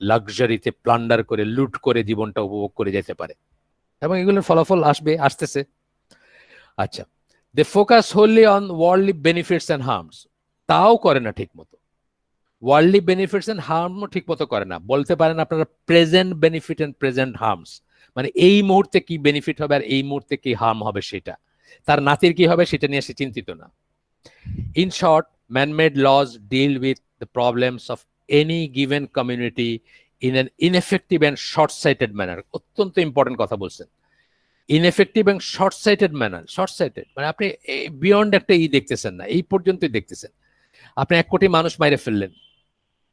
লাক্সারিতে প্লান্ডার করে লুট করে জীবনটা উপভোগ করে যেতে পারে, এবং এগুলোর ফলাফল আসতেছে। আচ্ছা, they focus wholly on worldly benefits and harms, তাও করে না ঠিক মতো, ওয়ার্ল্ডলি বেনিফিটস এন্ড হার্মও ঠিক মতো করে না। বলতে পারেন আপনারা present benefit and present harms, মানে এই মুহূর্তে কি বেনিফিট হবে আর এই মুহূর্তে কি হার্ম হবে, সেটা তার নাতির কি হবে সেটা নিয়ে সে চিন্তিত না। In short, manmade laws deal with the problems of any given community in an ineffective and short sighted manner. অত্যন্ত ইম্পর্টেন্ট কথা বলছেন, ইনএফেক্টিভ এবং short sighted manner. Short sighted মানে আপনি বিয়ন্ড একটা দেখতেছেন না, এই পর্যন্তই দেখতেছেন। আপনি 1 কোটি মানুষ মাইরে ফেললেন,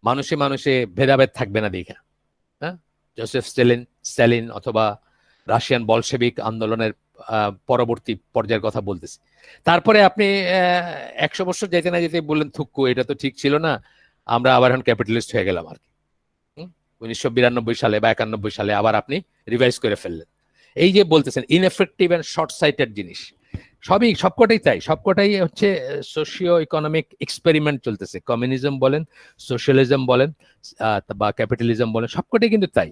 মানুষে মানুষে ভেদাভেদ থাকবে না দেখা, হ্যাঁ, জোসেফ স্ট্যালিন অথবা রাশিয়ান বলশেবিক আন্দোলনের পরবর্তী পর্যায়ের কথা বলতেছি। তারপরে আপনি 100 বছর যেতে না যেতে বললেন থুক্কু, এটা তো ঠিক ছিল না, আমরা আবার এখন ক্যাপিটালিস্ট হয়ে গেলাম আর কি। 1992 সালে বা 91 সালে আবার আপনি রিভাইজ করে ফেললেন। এই যে বলতেছেন ইনএফেক্টিভ এন্ড শর্ট সাইটেড জিনিস, সবকটাই তাই, সবকটাই হচ্ছে সোশিও ইকোনমিক এক্সপেরিমেন্ট চলতেছে। কমিউনিজম বলেন, সোশ্যালিজম বলেন বা ক্যাপিটালিজম বলেন, সবকটাই কিন্তু তাই।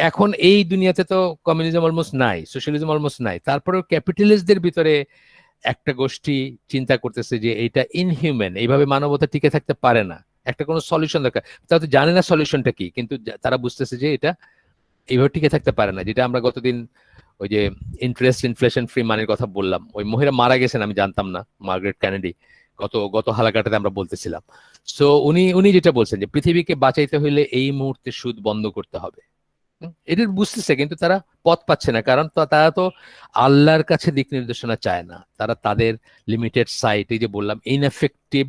এখন এই দুনিয়াতে তো কমিউনিজম অলমোস্ট নাই, সোশ্যালিজম অলমোস্ট নাই, তারপরেও ক্যাপিটালিস্টদের ভিতরে একটা গোষ্ঠী চিন্তা করতেছে যে এটা ইনহিউম্যান, এইভাবে মানবতা টিকে থাকতে পারে না, একটা কোনো সলিউশন দরকার। তারা তো জানে না সলিউশনটা কি, কিন্তু তারা বুঝতেছে যে এটা এইভাবে টিকে থাকতে পারে না। যেটা আমরা গতদিন ওই যে ইন্টারেস্ট ইনফ্লেশন ফ্রি মানির কথা বললাম, ওই মহিলা মারা গেছেন আমি জানতাম না, মার্গারেট ক্যানেডি, গত হালাকাটাতে আমরা বলতেছিলাম। সো উনি যেটা বলছেন যে পৃথিবীকে বাঁচাইতে হইলে এই মুহূর্তে সুদ বন্ধ করতে হবে। এটা বুঝতেছে, কিন্তু তারা পথ পাচ্ছে না, কারণ তারা তো আল্লাহর কাছে দিক নির্দেশনা চায় না, তারা তাদের লিমিটেড সাইট, এই যে বললাম ইনএফেক্টিভ,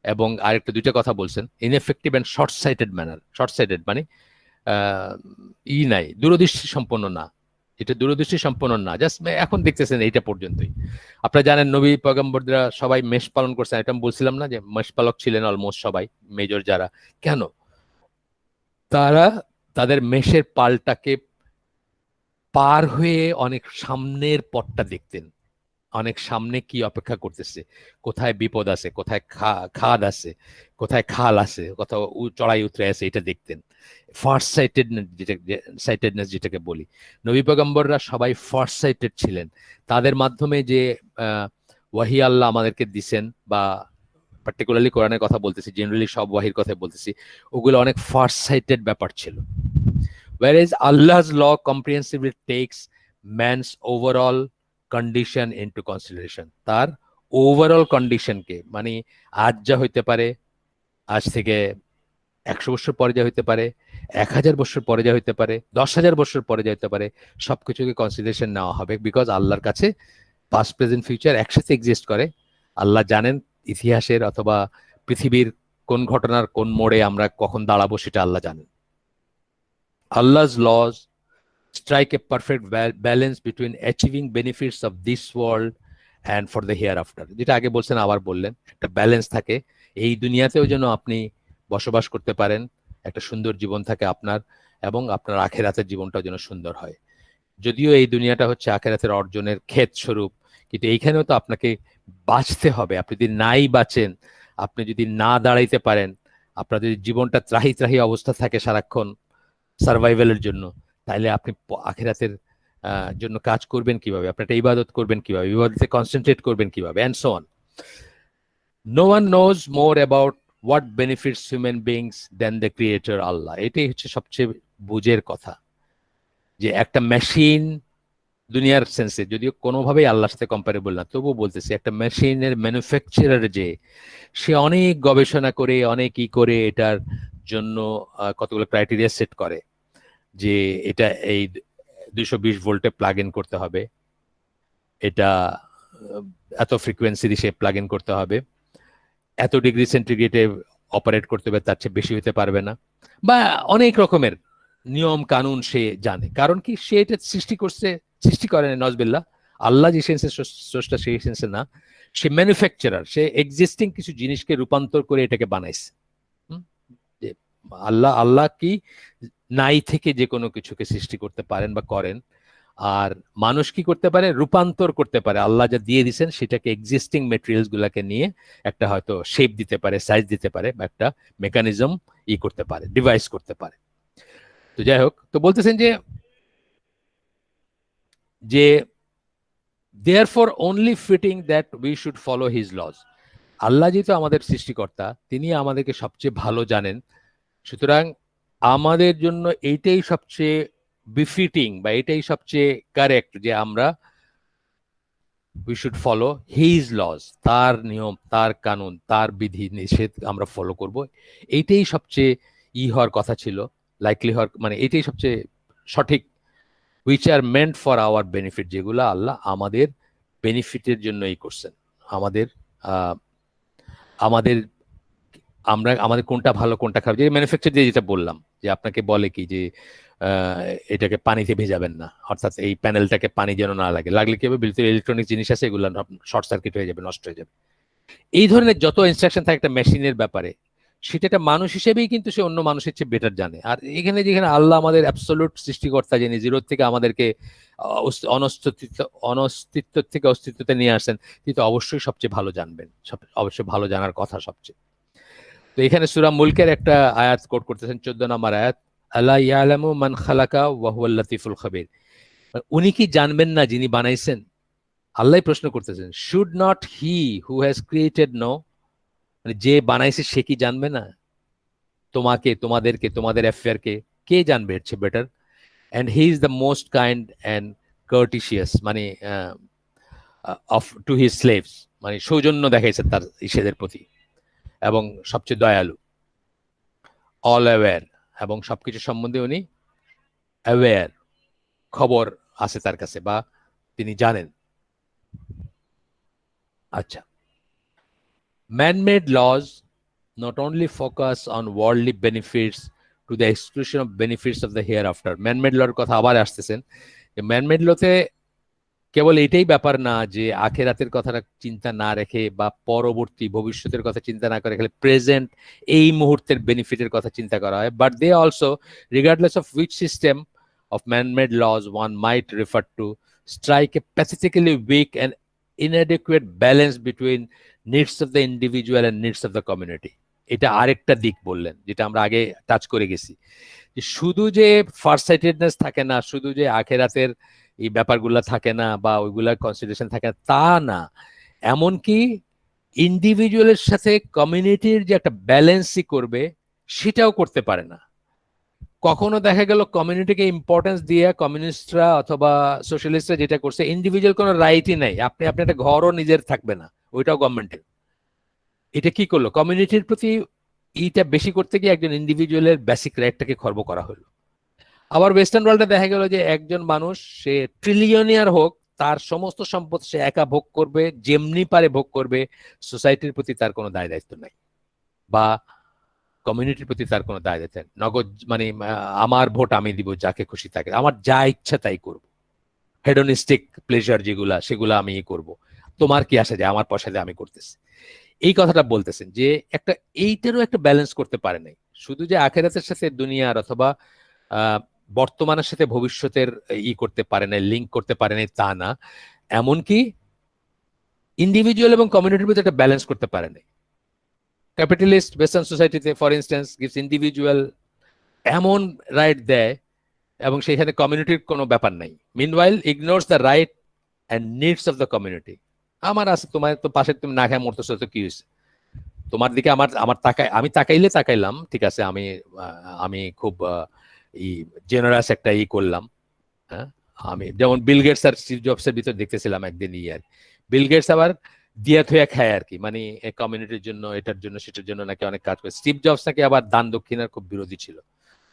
এবং আরেকটা দুইটা কথা বলছেন, ineffective and short sighted manner. Short sighted মানে নাই, দূরদৃষ্টি সম্পন্ন না, এটা দূরদৃষ্টি সম্পন্ন না, জাস্ট এখন দেখতেছেন এইটা পর্যন্তই। আপনারা জানেন নবী পয়গম্বররা সবাই মেষ পালন করছেন, এটা আমি বলছিলাম না যে মেষ পালক ছিলেন অলমোস্ট সবাই, মেজর যারা। কেন? তারা তাদের মেষের পালটাকে পার হয়ে অনেক সামনের পথটা দেখতেন, অনেক সামনে কি অপেক্ষা করতেছে, কোথায় বিপদ আছে, কোথায় খাদ আছে, কোথায় খাল আছে, কোথাও চড়াই উতরে আছে, এটা দেখতেন। ফার্স্ট সাইটেডনেস যেটাকে বলি, নবী পয়গম্বররা সবাই ফার্স্ট সাইটেড ছিলেন। তাদের মাধ্যমে যে ওয়াহি আল্লাহ আমাদেরকে দিছেন, বা পার্টিকুলারলি কোরআনের কথা বলতেছি, জেনারেলি সব ওয়াহির কথা বলতেছি, ওগুলো অনেক ফার্স্ট সাইটেড ব্যাপার ছিল। Whereas Allah's law comprehensively takes man's overall condition into consideration. তার ওভারঅল কন্ডিশনকে, মানে আজ যা হইতে পারে, আজ থেকে 100 বছর পরে যা হইতে পারে, 1000 বছর পরে যা হইতে পারে, 10,000 বছর পরে যা হইতে পারে, সবকিছুকে কনসিডারেশন নেওয়া হবে, বিকজ আল্লাহর কাছে পাস্ট প্রেজেন্ট ফিউচার একসাথে এক্সিস্ট করে। আল্লাহ জানেন ইতিহাসের অথবা পৃথিবীর কোন ঘটনার কোন মোড়ে আমরা কখন দাঁড়াবো সেটা আল্লাহ জানেন। আল্লাহ's laws strike a perfect balance between achieving benefits of this world and for the hereafter, যেটা আগে বলছেন আবার বললেন, একটা ব্যালেন্স থাকে এই দুনিয়াতেও যেন আপনি বসবাস করতে পারেন, একটা সুন্দর জীবন থাকে আপনার, এবং আপনার আখেরাতের জীবনটাও যেন সুন্দর হয়। যদিও এই দুনিয়াটা হচ্ছে আখেরাতের অর্জনের ক্ষেত স্বরূপ, কিন্তু এইখানেও তো আপনাকে বাঁচতে হবে। আপনি যদি নাই বাঁচেন, আপনি যদি না দাঁড়াইতে পারেন, আপনার যদি জীবনটা ত্রাহি ত্রাহি অবস্থা থাকে সারাক্ষণ সার্ভাইভালের জন্য, তাহলে আপনি আখেরাতের জন্য কাজ করবেন কিভাবে, আপনি একটা ইবাদত করবেন কিভাবে, ইবাদতে কনসেন্ট্রেট করবেন কিভাবে, and so on. No one knows more about what benefits human beings than the creator Allah. এটাই হচ্ছে সবচেয়ে বুঝের কথা, যে একটা মেশিন দুনিয়ার সেন্সে যদিও কোনোভাবেই আল্লাহর সাথে কম্পারেবল না, তবুও বলতেছি একটা মেশিনের ম্যানুফ্যাকচারার যে সে অনেক গবেষণা করে অনেক করে এটার জন্য কতগুলো ক্রাইটেরিয়া সেট করে, যে এটা এই 220 ভোল্টে প্লাগ ইন করতে হবে, এটা এত ফ্রিকোয়েন্সি সে প্লাগ ইন করতে হবে, এত ডিগ্রি সেন্টিগ্রেডে অপারেট করতে হবে, তার চেয়ে বেশি হতে পারবে না, বা অনেক রকমের নিয়ম কানুন সে জানে। কারণ কি, সে এটা সৃষ্টি করেন নজবিল্লাহ, আল্লাহ যে সেন্সে স্রষ্টা সেই সেন্সে না, সে ম্যানুফ্যাকচারার, সে এক্সিস্টিং কিছু জিনিসকে রূপান্তর করে এটাকে বানাইছে। আল্লাহ কি নাই থেকে যে কোনো কিছুকে সৃষ্টি করতে পারেন বা করেন, আর মানুষ কি করতে পারে, রূপান্তর করতে পারে। আল্লাহ যা দিয়ে দিচ্ছেন সেটাকে এক্সিস্টিং মেটেরিয়ালস গুলাকে নিয়ে একটা হয়তো শেপ দিতে পারে, সাইজ দিতে পারে, বা একটা মেকানিজম করতে পারে, ডিভাইস করতে পারে। তো যাই হোক, তো বলতেছেন যে যে therefore only fitting that we should follow his laws. আল্লাহ যেহেতু আমাদের সৃষ্টিকর্তা, তিনি আমাদেরকে সবচেয়ে ভালো জানেন, সুতরাং আমাদের জন্য এইটাই সবচেয়ে বিফিটিং বা এটাই সবচেয়ে কারেক্ট যে আমরা we should follow his laws, তার নিয়ম, তার কানুন, তার বিধি নিষেধ আমরা ফলো করব। এইটাই সবচেয়ে হওয়ার কথা ছিল, লাইকলি হওয়ার, মানে এইটাই সবচেয়ে সঠিক, which are meant for our benefit, যেগুলো আল্লাহ আমাদের বেনিফিটের জন্যই করছেন, আমাদের আমাদের আমাদের কোনটা ভালো কোনটা খারাপ, যে ম্যানুফ্যাকচার দিয়ে যেটা বললাম, যে আপনাকে বলে কি যে এটাকে পানিতে ভেজাবেন না, অর্থাৎ এই প্যানেলটাকে পানি যেন না লাগে, লাগলে কি হবে, ভিতরে ইলেকট্রনিক জিনিস আছে, এগুলো শর্ট সার্কিট হয়ে যাবে, নষ্ট হয়ে যাবে। এই ধরনের যত ইনস্ট্রাকশন থাকে একটা মেশিনের ব্যাপারে, সেটা একটা মানুষ হিসেবেই কিন্তু সে অন্য মানুষের চেয়ে বেটার জানে। আর এখানে যেখানে আল্লাহ আমাদের অ্যাবসলিউট সৃষ্টিকর্তা, যিনি জিরো থেকে আমাদেরকে অনস্তিত্ব থেকে অস্তিত্বতে নিয়ে আসছেন, তিনি তো অবশ্যই সবচেয়ে ভালো জানবেন, অবশ্যই ভালো জানার কথা সবচেয়ে। তো এখানে সূরা মুলকের একটা আয়াত কোট করতেছেন, 14 নম্বর আয়াত, আলা ইয়ালামু মান খালাকা ওয়া হুয়াল লাতিফুল খাবির। উনি কি জানবেন না যিনি বানাইছেন? আল্লাহ প্রশ্ন করতেছেন, should not he who has created know, মানে যে বানাইছে সে কি জানবে না? তোমাকে, তোমাদেরকে, তোমাদের অ্যাফেয়ারকে কে জানবে এর চেয়ে better? And he is the most kind and courteous, মানে অফ টু হিজ স্লেভস, মানে সৌজন্য দেখাইছে তার ইসেদের প্রতি, এবং সবচেয়ে দয়ালু, অল অ্যাওয়্যার, এবং সবকিছু সম্বন্ধে উনি অ্যাওয়্যার, খবর আছে তার কাছে, বা তিনি জানেন। আচ্ছা, man-made laws not only focus on worldly benefits to the exclusion of benefits of the hereafter. Man-made law কথা আবার আসতেছেন, man-made lawতে কেবল এটাই ব্যাপার না যে আখেরাতের কথাটা চিন্তা না রেখে বা পরবর্তী ভবিষ্যতের কথা চিন্তা না করে খালি প্রেজেন্ট এই মুহূর্তের বেনিফিটের কথা চিন্তা করা হয়, but they also, regardless of which system of man-made laws one might refer to, strike a pathetically weak and inadequate balance between needs of the individual and needs of the community. এটা আরেকটা দিক বললেন, যেটা আমরা আগে touch করে গেছি, যে শুধু যে ফারসাইটেডনেস থাকে না, শুধু যে আখেরাতের এই ব্যাপারগুলো থাকে না বা ওইগুলার কনসিডারেশন থাকে না, তা না, এমনকি ইন্ডিভিজুয়ালের সাথে কমিউনিটির যে একটা ব্যালেন্সই করবে সেটাও করতে পারে না। কখনো দেখা গেল কমিউনিটিকে ইম্পর্টেন্স দিয়ে কমিউনিস্টরা অথবা সোশ্যালিস্টরা যেটা করছে, ইন্ডিভিজুয়াল কোনো রাইটই নাই, আপনি একটা ঘরও নিজের থাকবে না, ওইটাও গভর্নমেন্টের। এটা কি করলো, কমিউনিটির প্রতি এইটা বেশি করতে গিয়ে একজন ইন্ডিভিজুয়ালের বেসিক রাইটটাকে খর্ব করা হলো। আবার ওয়েস্টার্ন ওয়ার্ল্ডে দেখা গেল যে একজন মানুষ, সে ট্রিলিয়নিয়ার হোক, তার সমস্ত সম্পদ সে একা ভোগ করবে, যেমনি পারে ভোগ করবে, সোসাইটির প্রতি তার কোনো দায় দায়িত্ব নাই। বা কমিউনিটির প্রতি তার কোনো দায় দায়িত্ব নেই। নগদ মানে আমার ভোট আমি দিব যাকে খুশি থাকে, আমার যা ইচ্ছা তাই করব, হেডোনিস্টিক প্লেজার যেগুলা সেগুলো আমি করব, তোমার কি আসে যায়, আমার পয়সা দিয়ে আমি করতেছি। এই কথাটা বলতেছেন যে একটা এইটারও একটা ব্যালেন্স করতে পারে নাই। শুধু যে আখেরাতের সাথে দুনিয়ার অথবা আহ, বর্তমানের সাথে ভবিষ্যতের করতে পারে নাই, লিঙ্ক করতে পারে নাই তা না, এমনকি ইন্ডিভিজুয়াল এবং কমিউনিটির ভিতরে একটা ব্যালেন্স করতে পারে নাই। ক্যাপিটালিস্ট ওয়েস্টার্ন সোসাইটিতে ফর ইনস্ট্যান্স গিভস ইন্ডিভিজুয়াল এমন রাইট দেয় এবং সেখানে কমিউনিটির কোনো ব্যাপার নাই, meanwhile ignores the right and needs of the community. আমার আছে, তোমার তো পাশে তুমি না খেয়ে মরতেছো, তো কি হয়েছে, তোমার দিকে আমার আমার তাকাই, আমি তাকাইলে তাকাইলাম, ঠিক আছে, আমি খুব জেনারাস একটা করলাম। হ্যাঁ, আমি যেমন বিল গেটস আর স্টিভ জবসের ভিতর দেখতেছিলাম একদিন আর বিল গেটস আবার দিয়া থুয়া খায় আর কি, মানে কমিউনিটির জন্য, এটার জন্য সেটার জন্য নাকি অনেক কাজ করে। স্টিভ জবস নাকি আবার দান দক্ষিণার খুব বিরোধী ছিল,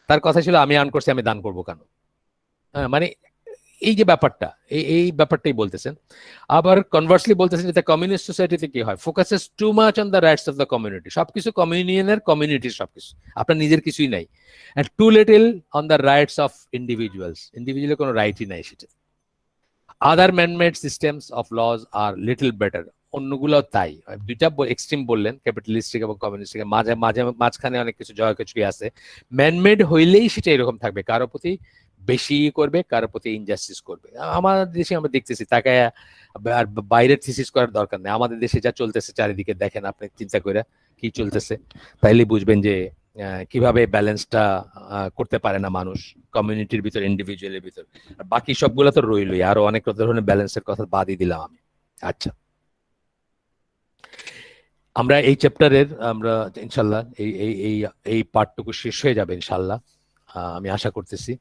তার কথা ছিল আমি আর্ন করছি, আমি দান করবো কেন। হ্যাঁ, মানে এই যে ব্যাপারটা, এই ব্যাপারটাই বলতেছেন। আবার কনভার্সলি বলতেছেন যে কমিউনিস্ট সোসাইটিতে কি হয়, focuses too much on the rights of the community, সবকিছু কমিউনিয়নের, কমিউনিটির সবকিছু, আপনার নিজের কিছুই নাই, and too little on the rights of individuals, ইন্ডিভিজুয়ালের কোনো রাইটই নাই সেটা। Other manmade systems of laws are little better, অন্যগুলো তাই। দুইটা এক্সট্রিম বললেন, ক্যাপিটালিস্টিক এবং কমিউনিস্টিক, মাঝে মাঝে মাঝখানে অনেক কিছু জয় কিছু আছে। ম্যানমেড হইলেই সেটা এরকম থাকবে, কারো প্রতি বেশি করবে, কারো প্রতি ইনজাস্টিস করবে। আমাদের দেশে আমরা দেখতেছি, তাকায় আর বাইরের থিসিস করার দরকার নেই, আমাদের দেশে যা চলতেছে চারিদিকে দেখেন, আপনি চিন্তা করে কি চলতেছে, তাইলে বুঝবেন যে কিভাবে ব্যালেন্সটা করতে পারে না মানুষ কমিউনিটির ভিতর, ইন্ডিভিজুয়ালের ভিতর। আর বাকি সবগুলো তো রইলই, আরো অনেক ধরনের ব্যালেন্সের কথা বাদই দিলাম আমি। আচ্ছা, আমরা এই চ্যাপ্টারের আমরা ইনশাল্লাহ এই এই এই এই পার্টটুকু শেষ হয়ে যাবে ইনশাল্লাহ, আমি আশা করতেছি।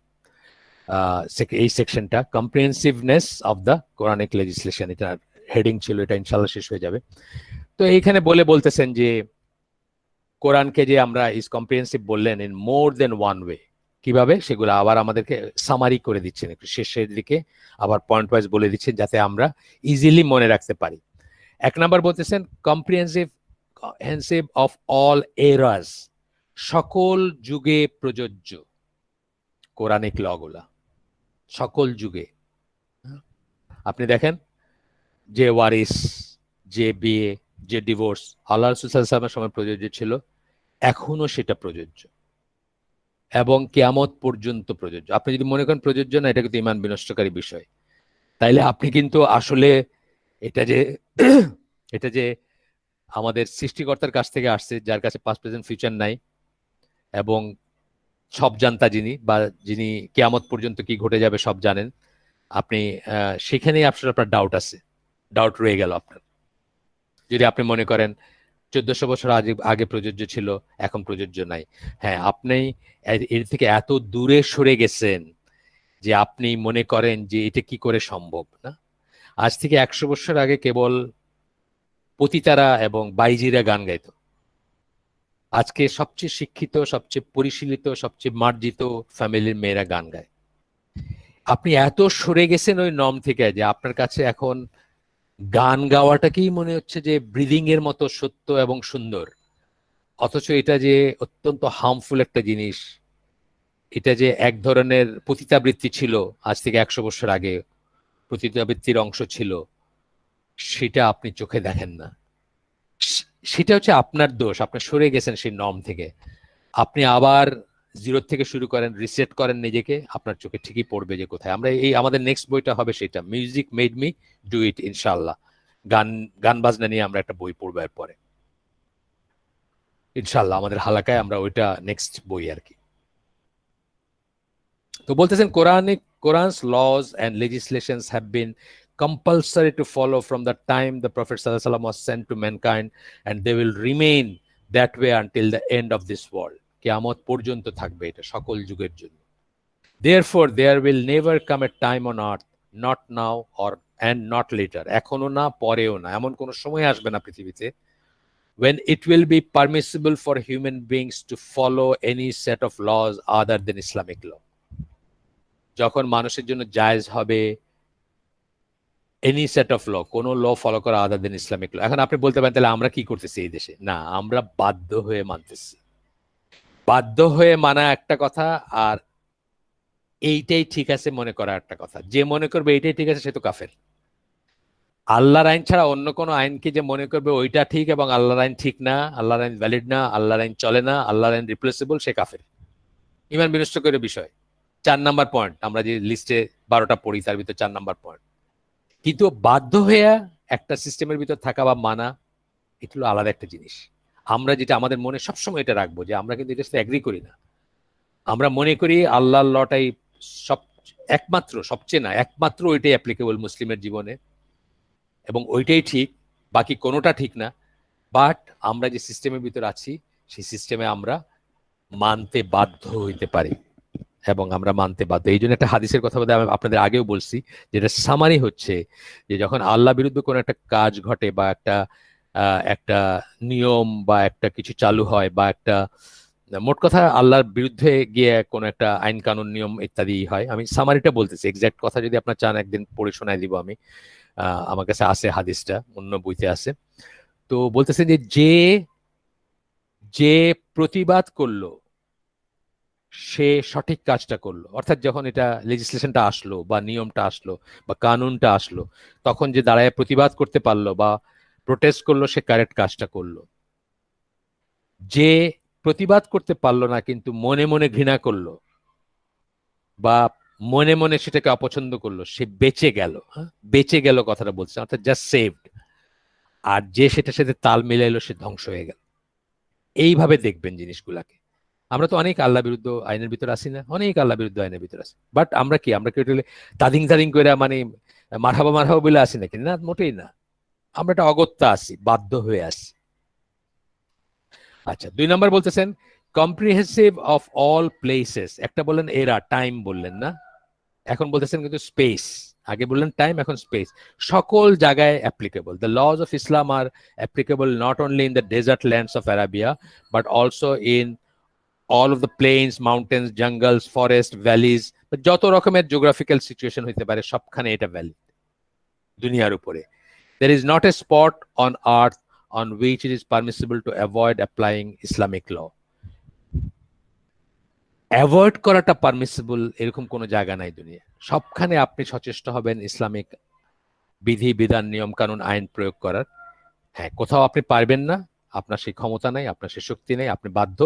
এই সেকশনটা কম্প্রিহেন্সিভনেস অফ দ্য কোরআনিক লেজিসলেশন, এটা হেডিং ছিল, এটা ইনশাল্লাহ শেষ হয়ে যাবে। তো এইখানে বলতেছেন যে কোরআনকে যে আমরা ইজ কম্প্রিহেন্সিভ বললেন in more than one way, কিভাবে সেগুলো আবার আমাদেরকে সামারি করে দিচ্ছেন একটু শেষের দিকে, আবার পয়েন্ট ওয়াইজ বলে দিচ্ছেন যাতে আমরা ইজিলি মনে রাখতে পারি। এক নাম্বার বলতেছেন কম্প্রিহেন্সিভ অফ অল এরাস, সকল যুগে প্রযোজ্য কোরআনিক লগুলা, সকল যুগে। আপনি দেখেন যে ওয়ারিস, যে বিয়ে, যে ডিভোর্স আল্লাহ রাসূল সাল্লাল্লাহু আলাইহি ওয়াসাল্লামের সময় প্রযোজ্য ছিল, এখনো সেটা প্রযোজ্য এবং কিয়ামত পর্যন্ত প্রযোজ্য। আপনি যদি মনে করেন প্রযোজ্য না, এটা কিন্তু ঈমান বিনষ্টকারী বিষয়। তাইলে আপনি কিন্তু আসলে এটা যে এটা যে আমাদের সৃষ্টিকর্তার কাছ থেকে আসছে, যার কাছে পাস্ট প্রেজেন্ট ফিউচার নাই এবং সব জানতা যিনি, বা যিনি কিয়ামত পর্যন্ত কি ঘটে যাবে সব জানেন, আপনি সেখানেই আপনার ডাউট আছে, ডাউট রয়ে গেল আপনার। যদি আপনি মনে করেন 1400 বছর আগে আগে প্রযোজ্য ছিল, এখন প্রযোজ্য নাই, হ্যাঁ, আপনি এর থেকে এত দূরে সরে গেছেন যে আপনি মনে করেন যে এটা কি করে সম্ভব না। আজ থেকে 100 বছর আগে কেবল পতিতারা এবং বাইজিরা গান গাইতো, আজকে সবচেয়ে শিক্ষিত, সবচেয়ে পরিশীলিত, সবচেয়ে মার্জিত ফ্যামিলির মেয়েরা গান গায়। আপনি এত সরে গেছেন ওই নর্ম থেকে যে আপনার কাছে এখন গান গাওয়াটাকেই মনে হচ্ছে যে ব্রিদিং এর মতো সত্য এবং সুন্দর, অথচ এটা যে অত্যন্ত হার্মফুল একটা জিনিস, এটা যে এক ধরনের পতিতাবৃত্তি ছিল আজ থেকে 100 বছর আগে, পতিতাবৃত্তির অংশ ছিল, সেটা আপনি চোখে দেখেন না। সেটা হচ্ছে আপনার দোষ, আপনি সরে গেছেন সেই নর্ম থেকে। আপনি আবার জিরো থেকে শুরু করেন, রিসেট করেন নিজেকে, আপনার চোখে ঠিকই পড়বে যে কোথায়। আমরা আমাদের নেক্সট বইটা হবে সেটা, music made me do it, ইনশাল্লাহ। গান গান বাজনা নিয়ে আমরা একটা বই পড়বো এরপরে ইনশাল্লাহ, আমাদের হালাকায় আমরা ওইটা নেক্সট বই আর কি। তো বলতেছেন Quran's laws and legislations have been compulsory to follow from the time the Prophet sallallahu alaihi wasallam was sent to mankind, and they will remain that way until the end of this world. কিয়ামত পর্যন্ত থাকবে এটা সকল যুগের জন্য। Therefore there will never come a time on earth, not now or and not later, এখনো না পরেও না, এমন কোন সময় আসবে না পৃথিবীতে, when it will be permissible for human beings to follow any set of laws other than Islamic law, যখন মানুষের জন্য জায়েজ হবে এনি সেট অফ ল, কোনো ল ফলো করা আদার দেন ইসলামিক ল। এখন আপনি বলতে পারেন তাহলে আমরা কি করতেছি এই দেশে? না, আমরা বাধ্য হয়ে মানতেছি। বাধ্য হয়ে মানা একটা কথা, আর এইটাই ঠিক আছে মনে করা একটা কথা। যে মনে করবে এইটাই ঠিক আছে সে তো কাফের। আল্লাহর আইন ছাড়া অন্য কোনো আইনকে যে মনে করবে ওইটা ঠিক এবং আল্লাহর আইন ঠিক না, আল্লাহর আইন ভ্যালিড না, আল্লাহর আইন চলে না, আল্লাহর আইন রিপ্লেসেবল, সে কাফের। ইমান বিনষ্ট করে বিষয়। 4 নাম্বার পয়েন্ট, আমরা যে লিস্টে 12টা পড়ি তার ভিতর 4 নাম্বার পয়েন্ট। কিন্তু বাধ্য হয়ে একটা সিস্টেমের ভিতর থাকা বা মানা, এটা হলো আলাদা একটা জিনিস। আমরা যেটা আমাদের মনে সবসময় এটা রাখবো যে আমরা কিন্তু এটার সাথে এগ্রি করি না। আমরা মনে করি আল্লাহর লটাই সব, একমাত্র, সবচেয়ে না একমাত্র ওইটাই অ্যাপ্লিকেবল মুসলিমের জীবনে, এবং ওইটাই ঠিক, বাকি কোনোটা ঠিক না। বাট আমরা যে সিস্টেমের ভিতর আছি সেই সিস্টেমে আমরা মানতে বাধ্য হইতে পারি, এবং আমরা মানতে বাধ্য। এই জন্য একটা হাদিসের কথা বলতে আমি আপনাদের আগেও বলছি, যেটা সামারি হচ্ছে যে যখন আল্লাহ বিরুদ্ধে কোনো একটা কাজ ঘটে বা একটা একটা নিয়ম বা একটা কিছু চালু হয় বা একটা, মোট কথা আল্লাহর বিরুদ্ধে গিয়ে কোনো একটা আইন কানুন নিয়ম ইত্যাদি হয়, আমি সামারিটা বলতেছি, এক্সাক্ট কথা যদি আপনার চান একদিন পড়ে শোনায় দিব আমি। আমার কাছে আছে হাদিসটা, অন্য বইতে আছে। তো বলতেছে যে যে যে প্রতিবাদ করলো সে সঠিক কাজটা করলো, অর্থাৎ যখন এটা লেজিসলেশনটা আসলো বা নিয়মটা আসলো বা কানুনটা আসলো, তখন যে দাঁড়ায় প্রতিবাদ করতে পারলো বা প্রোটেস্ট করলো সে কারেক্ট কাজটা করলো। যে প্রতিবাদ করতে পারলো না কিন্তু মনে মনে ঘৃণা করলো বা মনে মনে সেটাকে অপছন্দ করলো, সে বেঁচে গেল। হ্যাঁ, বেঁচে গেল কথাটা বলছে, অর্থাৎ জাস্ট সেভড। আর যে সেটার সাথে তাল মিলাইলো সে ধ্বংস হয়ে গেল। এইভাবে দেখবেন জিনিসগুলাকে। আমরা তো অনেক আল্লাহ বিরুদ্ধ আইনের ভিতর আসি না, অনেক আল্লাহ বিরুদ্ধ আইনের ভিতর আছি, বাট আমরা কি ওটা তাদিং তাদিং করে মানে মারহাবা মারহাবা বলে আসি নাকি? না, মোটেই না। আমরা একটা অগত্যা আসি, বাধ্য হয়ে আসি। আচ্ছা, 2 নম্বর বলতেছেন কম্প্রিহেন্সিভ অফ অল প্লেসেস। একটা বললেন এরা, টাইম বললেন না, এখন বলতেছেন কিন্তু স্পেস। আগে বললেন টাইম, এখন স্পেস। সকল জায়গায় applicable. The laws of Islam are applicable not only in the desert lands of Arabia but also in all of the plains, mountains, jungles, forest, valleys, যত রকমের জিওগ্রাফিক্যাল সিচুয়েশন হইতে পারে সবখানে এটা ভ্যালিড দুনিয়ার উপরে। There is not a spot on earth on which it is permissible to avoid applying Islamic law. Avoid করাটা permissible এরকম কোনো জায়গা নাই দুনিয়া। সবখানে আপনি সচেষ্ট হবেন ইসলামিক বিধি বিধান নিয়ম কানুন আইন প্রয়োগ করার। হ্যাঁ, কোথাও আপনি পারবেন না, আপনার সেই ক্ষমতা নাই, আপনার সেই শক্তি নেই, আপনি বাধ্য,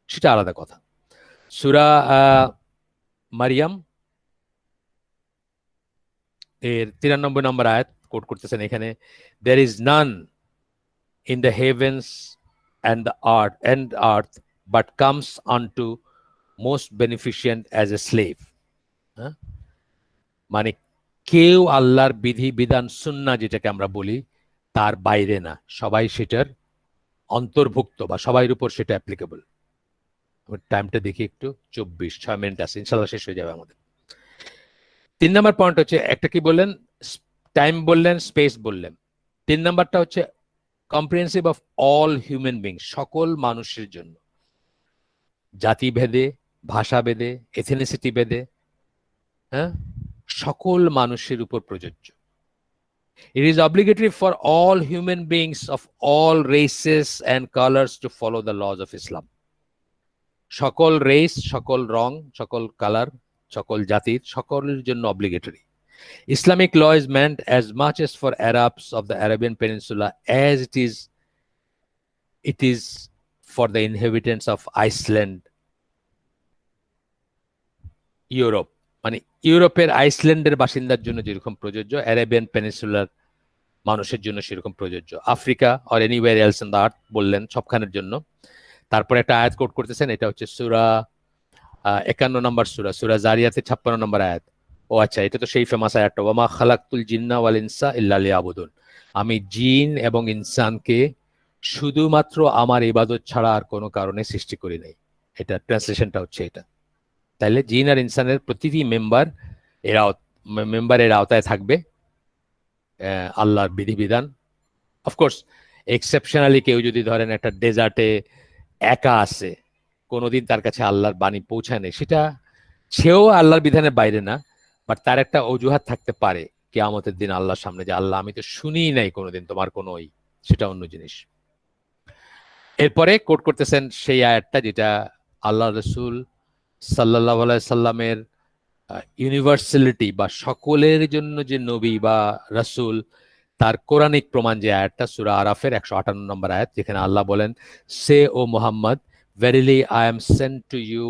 সেটা আলাদা কথা। সূরা মারিয়াম এর 93 নম্বর আয়াত কোট করতেছেন এখানে, there is none in the heavens and earth but comes unto most beneficent as a slave. হ্যাঁ, মানে কেউ আল্লাহর বিধি বিধান সুন্নাহ যেটাকে আমরা বলি তার বাইরে না, সবাই সেটার অন্তর্ভুক্ত বা সবার উপর সেটা অ্যাপ্লিকেবল। টাইমটা দেখি একটু, 6 মিনিট আছে, ইনশাল্লাহ শেষ হয়ে যাবে আমাদের। 3 নম্বর পয়েন্ট হচ্ছে, একটা কি বললেন, টাইম বললেন, স্পেস বললেন। 3 নম্বরটা হচ্ছে comprehensive of all human being, সকল মানুষের জন্য, জাতি ভেদে, ভাষা ভেদে, এথনিসিটি ভেদে, হ্যাঁ, সকল মানুষের উপর প্রযোজ্য। It is obligatory for all human beings of all races and colors to follow the laws of Islam. সকল রেস, সকল রং, সকল কালার, সকল জাতির, সকলের জন্য obligatory. Islamic law is meant as much as for Arabs of the Arabian Peninsula as it is for the inhabitants of Iceland, Europe. মানে ইউরোপের আইসল্যান্ডের বাসিন্দার জন্য যেরকম প্রযোজ্য, অ্যারাবিয়ান পেনিনসুলার মানুষের জন্য সেরকম প্রযোজ্য। Africa or anywhere else in the earth বললেন, সবখানের জন্য। তারপরে একটা আয়াত কোট করতেছেন, এটা হচ্ছে সূরা 51 নম্বর সূরা, সূরা জারিয়াতের 56 নম্বর আয়াত। ও আচ্ছা, এটা তো সেই ফেমাস আয়াতটা, ওয়ামা খালাকতুল জিন্না ওয়াল ইনসা ইল্লা লিয়াবুদুন। আমি জিন এবং ইনসানকে শুধুমাত্র আমার ইবাদত ছাড়া আর কোনো কারণে সৃষ্টি করি নাই। এটা ট্রান্সলেশনটা হচ্ছে এটা। তাইলে জিন আর ইনসানের প্রতিটি মেম্বারের আওতায় থাকবে আল্লাহর বিধিবিধান। অফকোর্স এক্সেপশনালি কেউ যদি ধরেন একটা ডেজার্টে একা আছে, কোনোদিন তার কাছে আল্লাহর বাণী পৌঁছায় নেই, সেটা সেও আল্লাহর বিধানের বাইরে না, বাট তার একটা অজুহাত থাকতে পারে। কিয়ামতের দিন আল্লাহর সামনে যে আল্লাহ আমি তো শুনিই নাই কোনোদিন তোমার কোনো সেটা অন্য জিনিস। এরপরে কোট করতেছেন সেই আয়াতটা যেটা আল্লাহ রসুল সাল্লাল্লাহু আলাইহি সাল্লামের ইউনিভার্সালিটি বা সকলের জন্য যে নবী বা রাসূল তার কোরআনিক প্রমাণ, যে আয়াতটা সূরা আরাফের 158 নম্বর আয়াত, যেখানে আল্লাহ বলেন, say O Muhammad, verily I am sent to you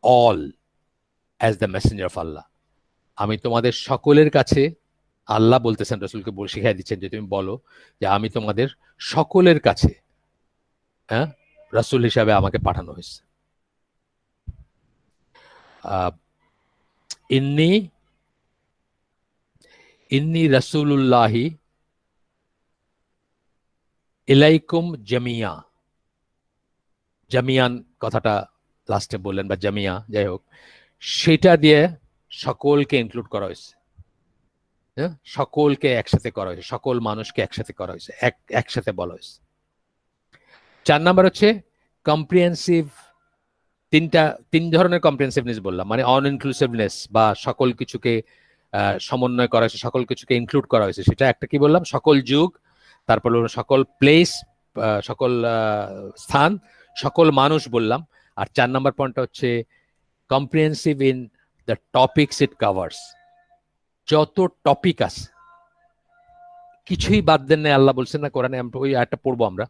all as the messenger of Allah. আমি তোমাদের সকলের কাছে, আল্লাহ বলতেছেন রসুলকে শিখাই দিচ্ছেন যে তুমি বলো যে আমি তোমাদের সকলের কাছে হ্যাঁ রাসূল হিসাবে আমাকে পাঠানো হয়েছে। ইন্নি ইন্নি রাসূলুল্লাহি ইলাইকুম জামিয়া, জামিয়ান কথাটা লাস্টে বললেন, বা জামিয়া যাই হোক, সেটা দিয়ে সকলকে ইনক্লুড করা হয়েছে, সকলকে একসাথে করা হয়েছে, সকল মানুষকে একসাথে করা হয়েছে, একসাথে বলা হয়েছে। 4 নাম্বার হচ্ছে কম্প্রিহেন্সিভ। তিন ধরনের কম্প্রিহেন্সিভনেস বললাম, মানে অন ইনক্লুসিভনেস বা সকল কিছুকে সমন্বয় করা হয়েছে, সকল কিছুকে ইনক্লুড করা হয়েছে। সেটা একটা কি বললাম, সকল যুগ, তারপর সকল প্লেস, সকল স্থান, সকল মানুষ বললাম। আর 4 নাম্বার পয়েন্টটা হচ্ছে comprehensive in the topics it covers. যত টপিক আছে কিছুই বাদ দেন নাই, আল্লাহ বলছেন না কোরআনে, ওই আয়াতটা পড়বো আমরা,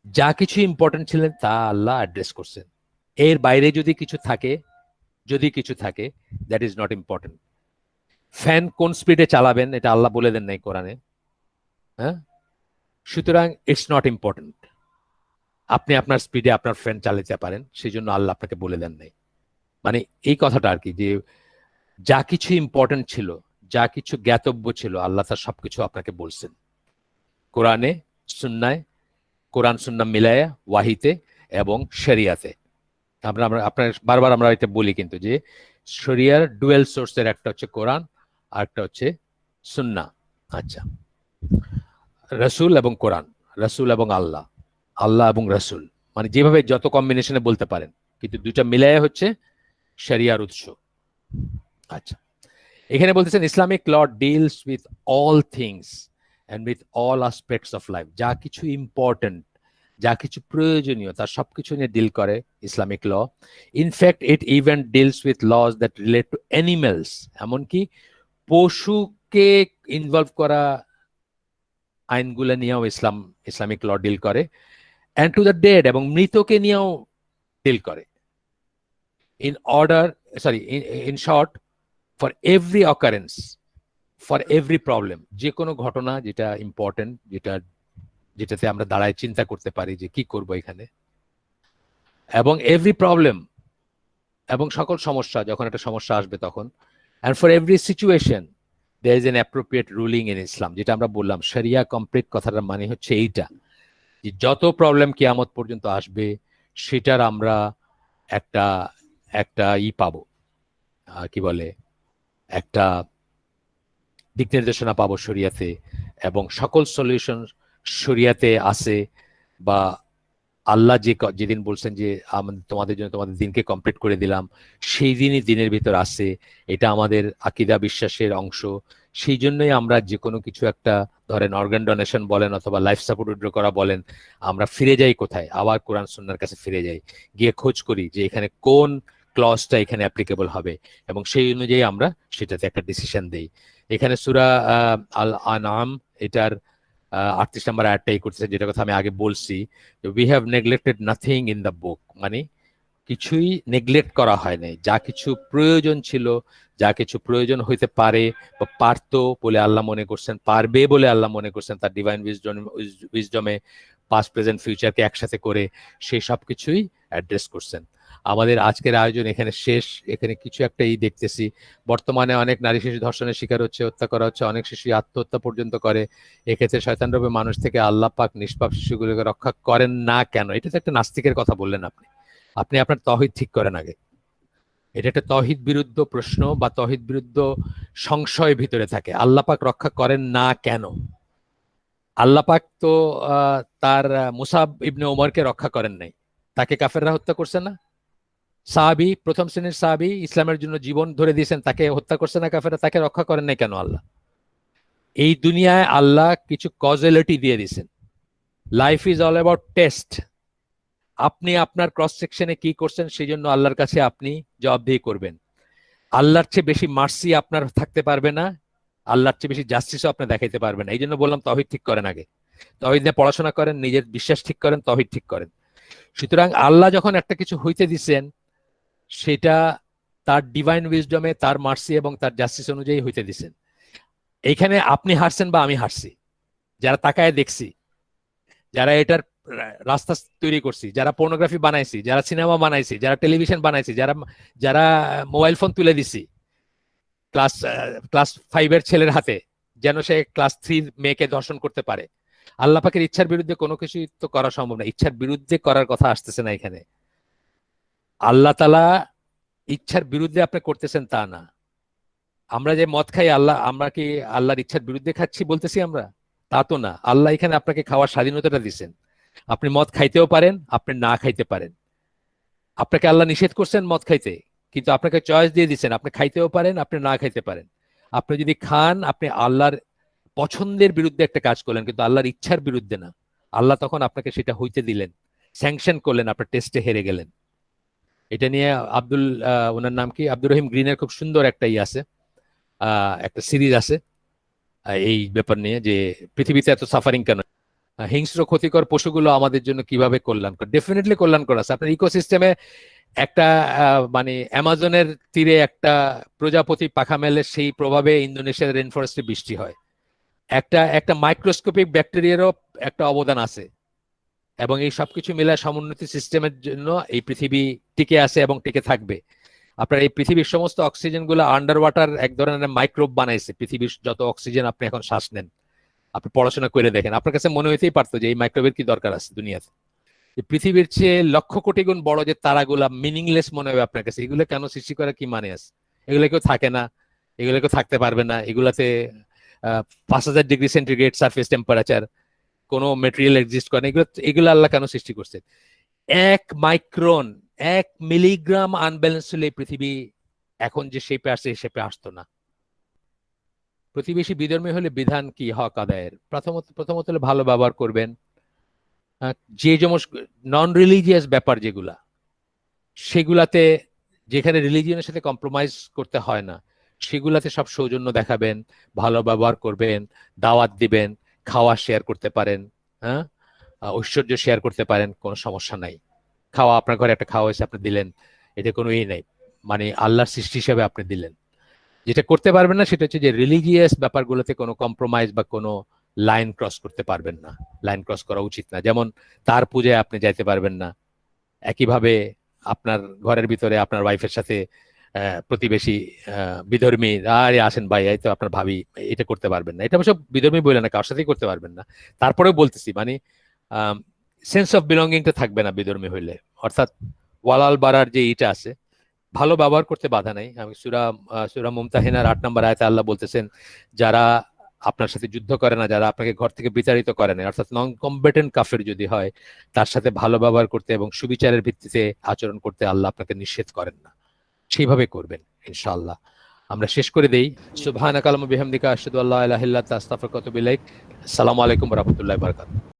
যা কিছু ইম্পর্টেন্ট ছিলেন তা আল্লাহ অ্যাড্রেস করছেন। এর বাইরে যদি কিছু থাকে that is not important. Fan কোন স্পিডে চালাবেন এটা আল্লাহ বলে দেন নাই কোরআনে, হ্যাঁ, সুতরাং ইটস নট ইম্পর্টেন্ট। আপনি আপনার স্পিডে আপনার ফ্যান চালাতে পারেন, সেই জন্য আল্লাহ আপনাকে বলে দেন নাই। মানে এই কথাটা আর কি, যে যা কিছু ইম্পর্টেন্ট ছিল, যা কিছু জ্ঞাতব্য ছিল, আল্লাহ তার সবকিছু আপনাকে বলছেন কোরআনে, সুন্নায়, কোরআন সুন্নাহ মিলায়া, ওয়াহিতে এবং শরিয়াতে। আপনার বারবার আমরা এটা বলি কিন্তু, যে শরিয়ার ডুয়েল সোর্সের একটা হচ্ছে কোরআন আর একটা হচ্ছে সুন্নাহ। আচ্ছা, রাসূল এবং কোরআন, রাসূল এবং আল্লাহ, আল্লাহ এবং রাসূল, মানে যেভাবে যত কম্বিনেশনে বলতে পারেন, কিন্তু দুইটা মিলায়া হচ্ছে শরিয়ার উৎস। আচ্ছা, এখানে বলতেছেন Islamic law deals with all things and with all aspects of life. যা কিছু ইম্পর্টেন্ট, যা কিছু প্রয়োজনীয়, তার সবকিছু নিয়ে ডিল করে Islamic law. In fact it even deals with laws that relate to animals, এমনকি পশুকে ইনভলভ করা আইনগুলো নিয়েও ইসলামিক ল ডিল করে। অ্যান্ড টু দ্য ডেড, এবং মৃতকে নিয়েও ডিল করে। In short, for every occurrence, for every problem, যে কোনো ঘটনা যেটা ইম্পর্টেন্ট, যেটাতে আমরা দাঁড়ায় চিন্তা করতে পারি যে কি করব এখানে, এবং এভরি প্রবলেম, এবং সকল সমস্যা, যখন একটা সমস্যা আসবে তখন, and for every situation there is an appropriate ruling in Islam. যেটা আমরা বললাম, শরিয়া কমপ্লিট কথাটার মানে হচ্ছে এইটা, যে যত প্রবলেম কিয়ামত পর্যন্ত আসবে সেটার আমরা একটা একটা পাবো, কি বলে, একটা দিক নির্দেশনা পাবো শরিয়াতে, এবং সকল সলিউশন শরিয়াতে আছে। বা আল্লাহ যেদিন বলছেন যে তোমাদের জন্য তোমাদের দিনকে কমপ্লিট করে দিলাম, সেই দিনই দিনের ভিতর আছে, এটা আমাদের আকীদা বিশ্বাসের অংশ। সেই জন্যই আমরা যে কোনো কিছু একটা, ধরেন অর্গান ডোনেশন বলেন অথবা লাইফ সাপোর্ট উইথড্র করা বলেন, আমরা ফিরে যাই কোথায়, আবার কোরআন সুন্নাহর কাছে ফিরে যাই, গিয়ে খোঁজ করি যে এখানে কোন ক্লজটা এখানে অ্যাপ্লিকেবল হবে, এবং সেই অনুযায়ী আমরা সেটাতে একটা ডিসিশন দেই। এখানে সূরা আল আনআম এটার 38 নম্বর আয়াতটাই করতেছে, যেটা কথা আমি আগে বলছি, we have neglected nothing in the book, মানে কিছুই নেগলেক্ট করা হয় নাই। যা কিছু প্রয়োজন ছিল, যা কিছু প্রয়োজন হইতে পারে বা পারতো বলে আল্লাহ মনে করছেন, পারবে বলে আল্লাহ মনে করছেন, তার ডিভাইন উইজডমে পাস্ট প্রেজেন্ট ফিউচারকে একসাথে করে সেই সব কিছুই অ্যাড্রেস করছেন। আমাদের আজকের আয়োজন এখানে শেষ। এখানে কিছু একটা দেখতেছি, বর্তমানে অনেক নারী শিশু ধর্ষণের শিকার হচ্ছে, হত্যা করা হচ্ছে, অনেক শিশু আত্মহত্যা পর্যন্ত করে। এক্ষেত্রে শয়তানরূপী মানুষ থেকে আল্লাহ পাক নিষ্পাপ শিশুগুলোকে রক্ষা করেন না কেন? এটা তো একটা নাস্তিকের কথা বললেন আপনি। আপনি আপনার তৌহিদ ঠিক করেন আগে। এটা একটা তৌহিদ বিরুদ্ধ প্রশ্ন বা তৌহিদ বিরুদ্ধ সংশয় ভিতরে থাকে। আল্লাহ পাক রক্ষা করেন না কেন? আল্লাহ পাক তো তার মুসাব ইবনে ওমরকে রক্ষা করেন নাই, তাকে কাফেররা হত্যা করছে না? সাহাবী, প্রথম শ্রেণীর সাহাবী, ইসলামের জন্য জীবন ধরে দিয়েছেন, তাকে হত্যা করছে না কাফেররা? তাকে রক্ষা করেন নাই কেন আল্লাহ? এই দুনিয়ায় আল্লাহ কিছু কজেলিটি দিয়ে দিছেন। Life is all about test. আপনি আপনার ক্রস সেকশনে কি করছেন সেই জন্য আল্লাহর কাছে আপনি জবাবদিহি করবেন। আল্লাহর চেয়ে বেশি মার্সি আপনার থাকতে পারবে না, আল্লাহর চেয়ে বেশি জাস্টিসও আপনি দেখাইতে পারবেন না। এই জন্য বললাম তৌহিদ ঠিক করেন আগে, তৌহিদ নিয়ে পড়াশোনা করেন, নিজের বিশ্বাস ঠিক করেন, তৌহিদ ঠিক করেন। সুতরাং আল্লাহ যখন একটা কিছু হইতে দিচ্ছেন সেটা তার ডিভাইন উইজডমে, তার মার্সি এবং তার জাস্টিস অনুযায়ী হইতে দিচ্ছেন। এইখানে আপনি হারছেন বা আমি হারছি, যারা তাকায় দেখছি, যারা এটার রাস্তা তৈরি করছি, যারা পর্নোগ্রাফি বানাইছি, যারা সিনেমা বানাইছি, যারা টেলিভিশন বানাইছি, যারা যারা মোবাইল ফোন তুলে দিছি ক্লাস ক্লাস 5-এর ছেলের হাতে যেন সে ক্লাস 3 মেয়েকে দর্শন করতে পারে। আল্লাহ পাকের ইচ্ছার বিরুদ্ধে কোনো কিছুই তো করা সম্ভব না। ইচ্ছার বিরুদ্ধে করার কথা আসতেছে না এখানে। আল্লাহ তাআলা ইচ্ছার বিরুদ্ধে আপনি করতেছেন তা না। আমরা যে মদ খাই, আমরা কি আল্লাহর ইচ্ছার বিরুদ্ধে খাচ্ছি বলতেছি আমরা? তা তো না। আল্লাহ এখানে আপনাকে খাওয়ার স্বাধীনতাটা দিচ্ছেন। আপনি মদ খাইতেও পারেন, আপনি না খাইতে পারেন। আপনাকে আল্লাহ নিষেধ করছেন মদ খাইতে, কিন্তু আপনাকে চয়েস দিয়ে দিচ্ছেন, আপনি খাইতেও পারেন, আপনি না খাইতে পারেন। আপনি যদি খান, আপনি আল্লাহর পছন্দের বিরুদ্ধে একটা কাজ করলেন, কিন্তু আল্লাহর ইচ্ছার বিরুদ্ধে না। আল্লাহ তখন আপনাকে সেটা হইতে দিলেন, স্যাংশন করলেন, আপনার টেস্টে হেরে গেলেন। এটা নিয়ে ওনার নাম কি, আব্দুর রহিম গ্রিনের খুব সুন্দর একটা আছে, একটা সিরিজ আছে এই ব্যাপার নিয়ে, যে পৃথিবীতে এত সাফারিং কেন, হিংস্র ক্ষতিকর পশুগুলো আমাদের জন্য কিভাবে কল্যাণকর। ডেফিনেটলি কল্যাণকর আছে। আপনার ইকোসিস্টেমে একটা মানে অ্যামাজনের তীরে একটা প্রজাপতি পাখা মেলে, সেই প্রভাবে ইন্দোনেশিয়ার রেন ফরেস্টে বৃষ্টি হয়। একটা একটা মাইক্রোস্কোপিক ব্যাকটেরিয়ারও একটা অবদান আছে, এবং এই সবকিছু মিলে সমুন্নতি সিস্টেমের জন্য এই পৃথিবী টিকে আছে এবং টিকে থাকবে। আপনার এই পৃথিবীর সমস্ত অক্সিজেন গুলো আন্ডার ওয়াটার এক ধরনের মাইক্রোব বানাইছে। পৃথিবীর যত অক্সিজেন আপনি এখন শ্বাস নেন, আপনি পড়াশোনা করে দেখেন, আপনার কাছে মনে হইতেই পারতো যে এই মাইক্রোবের কি দরকার আছে দুনিয়াতে। পৃথিবীর চেয়ে লক্ষ কোটি গুণ বড় যে তারাগুলা মিনিংলেস মনে হবে আপনার কাছে, এগুলো কেন সৃষ্টি করার কি মানে আছে? এগুলো কেউ থাকে না, এগুলো কেউ থাকতে পারবে না। এগুলাতে 5000 ডিগ্রি সেন্টিগ্রেড সারফেস টেম্পারেচার, কোনো মেটেরিয়াল এক্সিস্ট করে না। এগুলো আল্লাহ কেন সৃষ্টি করছে? 1 মাইক্রন, 1 মিলিগ্রাম আনব্যালেন্স হলে পৃথিবী এখন যে শেপে আসছে এই শেপে আসতো না। প্রতিবেশী বিধর্মী হলে বিধান কি হক আদায়ের? প্রথমত হলে ভালো ব্যবহার করবেন। যে যেমন নন রিলিজিয়াস ব্যাপার যেগুলা, সেগুলাতে, যেখানে রিলিজিয়নের সাথে কম্প্রোমাইজ করতে হয় না, সেগুলাতে সব সৌজন্য দেখাবেন, ভালো ব্যবহার করবেন, দাওয়াত দিবেন, খাওয়া শেয়ার করতে পারেন, হ্যাঁ, ঐশ্বর্য শেয়ার করতে পারেন, কোনো সমস্যা নাই। খাওয়া, আপনার ঘরে একটা খাওয়া হয়েছে আপনি দিলেন, এটা কোনো নাই, মানে আল্লাহর সৃষ্টি হিসেবে আপনি দিলেন। যেটা করতে পারবেন না সেটা হচ্ছে যে রিলিজিয়াস ব্যাপারগুলোতে কোনো কম্প্রোমাইজ বা কোনো লাইন ক্রস করতে পারবেন না। লাইন ক্রস করা উচিত না। যেমন তার পূজায় আপনি যাইতে পারবেন না, একইভাবে আপনার ঘরের ভিতরে আপনার ওয়াইফের সাথে প্রতিবেশী বিধর্মী, আরে আসেন ভাই, এই তো আপনার ভাবি, এটা করতে পারবেন না। এটা অবশ্য বিধর্মী বলে না, কারোর সাথেই করতে পারবেন না। তারপরেও বলতেছি, মানে সেন্স অফ বিলঙ্গিংটা থাকবে না বিধর্মী হইলে। অর্থাৎ ওয়ালাল বাড়ার যে ইটা আছে, ভালো ব্যবহার করতে বাধা নাই। আমি সূরা মুমতাহিনার 8 নম্বর আয়াতে আল্লাহ বলতেছেন, যারা আপনার সাথে যুদ্ধ করে না, যারা আপনাকে ঘর থেকে বিতাড়িত করে না, অর্থাৎ নন কম্বেটেন্ট কাফের যদি হয়, তার সাথে ভালো ব্যবহার করতে এবং সুবিচারের ভিত্তিতে আচরণ করতে আল্লাহ আপনাকে নিষেধ করেন না। সেইভাবে করবেন ইনশাআল্লাহ। আমরা শেষ করে দেই। সুবহানাকা আল্লাহুম্মা বিহামদিকা আশহাদু আল্লা ইলাহা ইল্লা আনতা আস্তাগফিরুকা ওয়া আতুবু ইলাইক। আসসালামু আলাইকুম ওয়া রাহমাতুল্লাহি ওয়া বারাকাতুহু।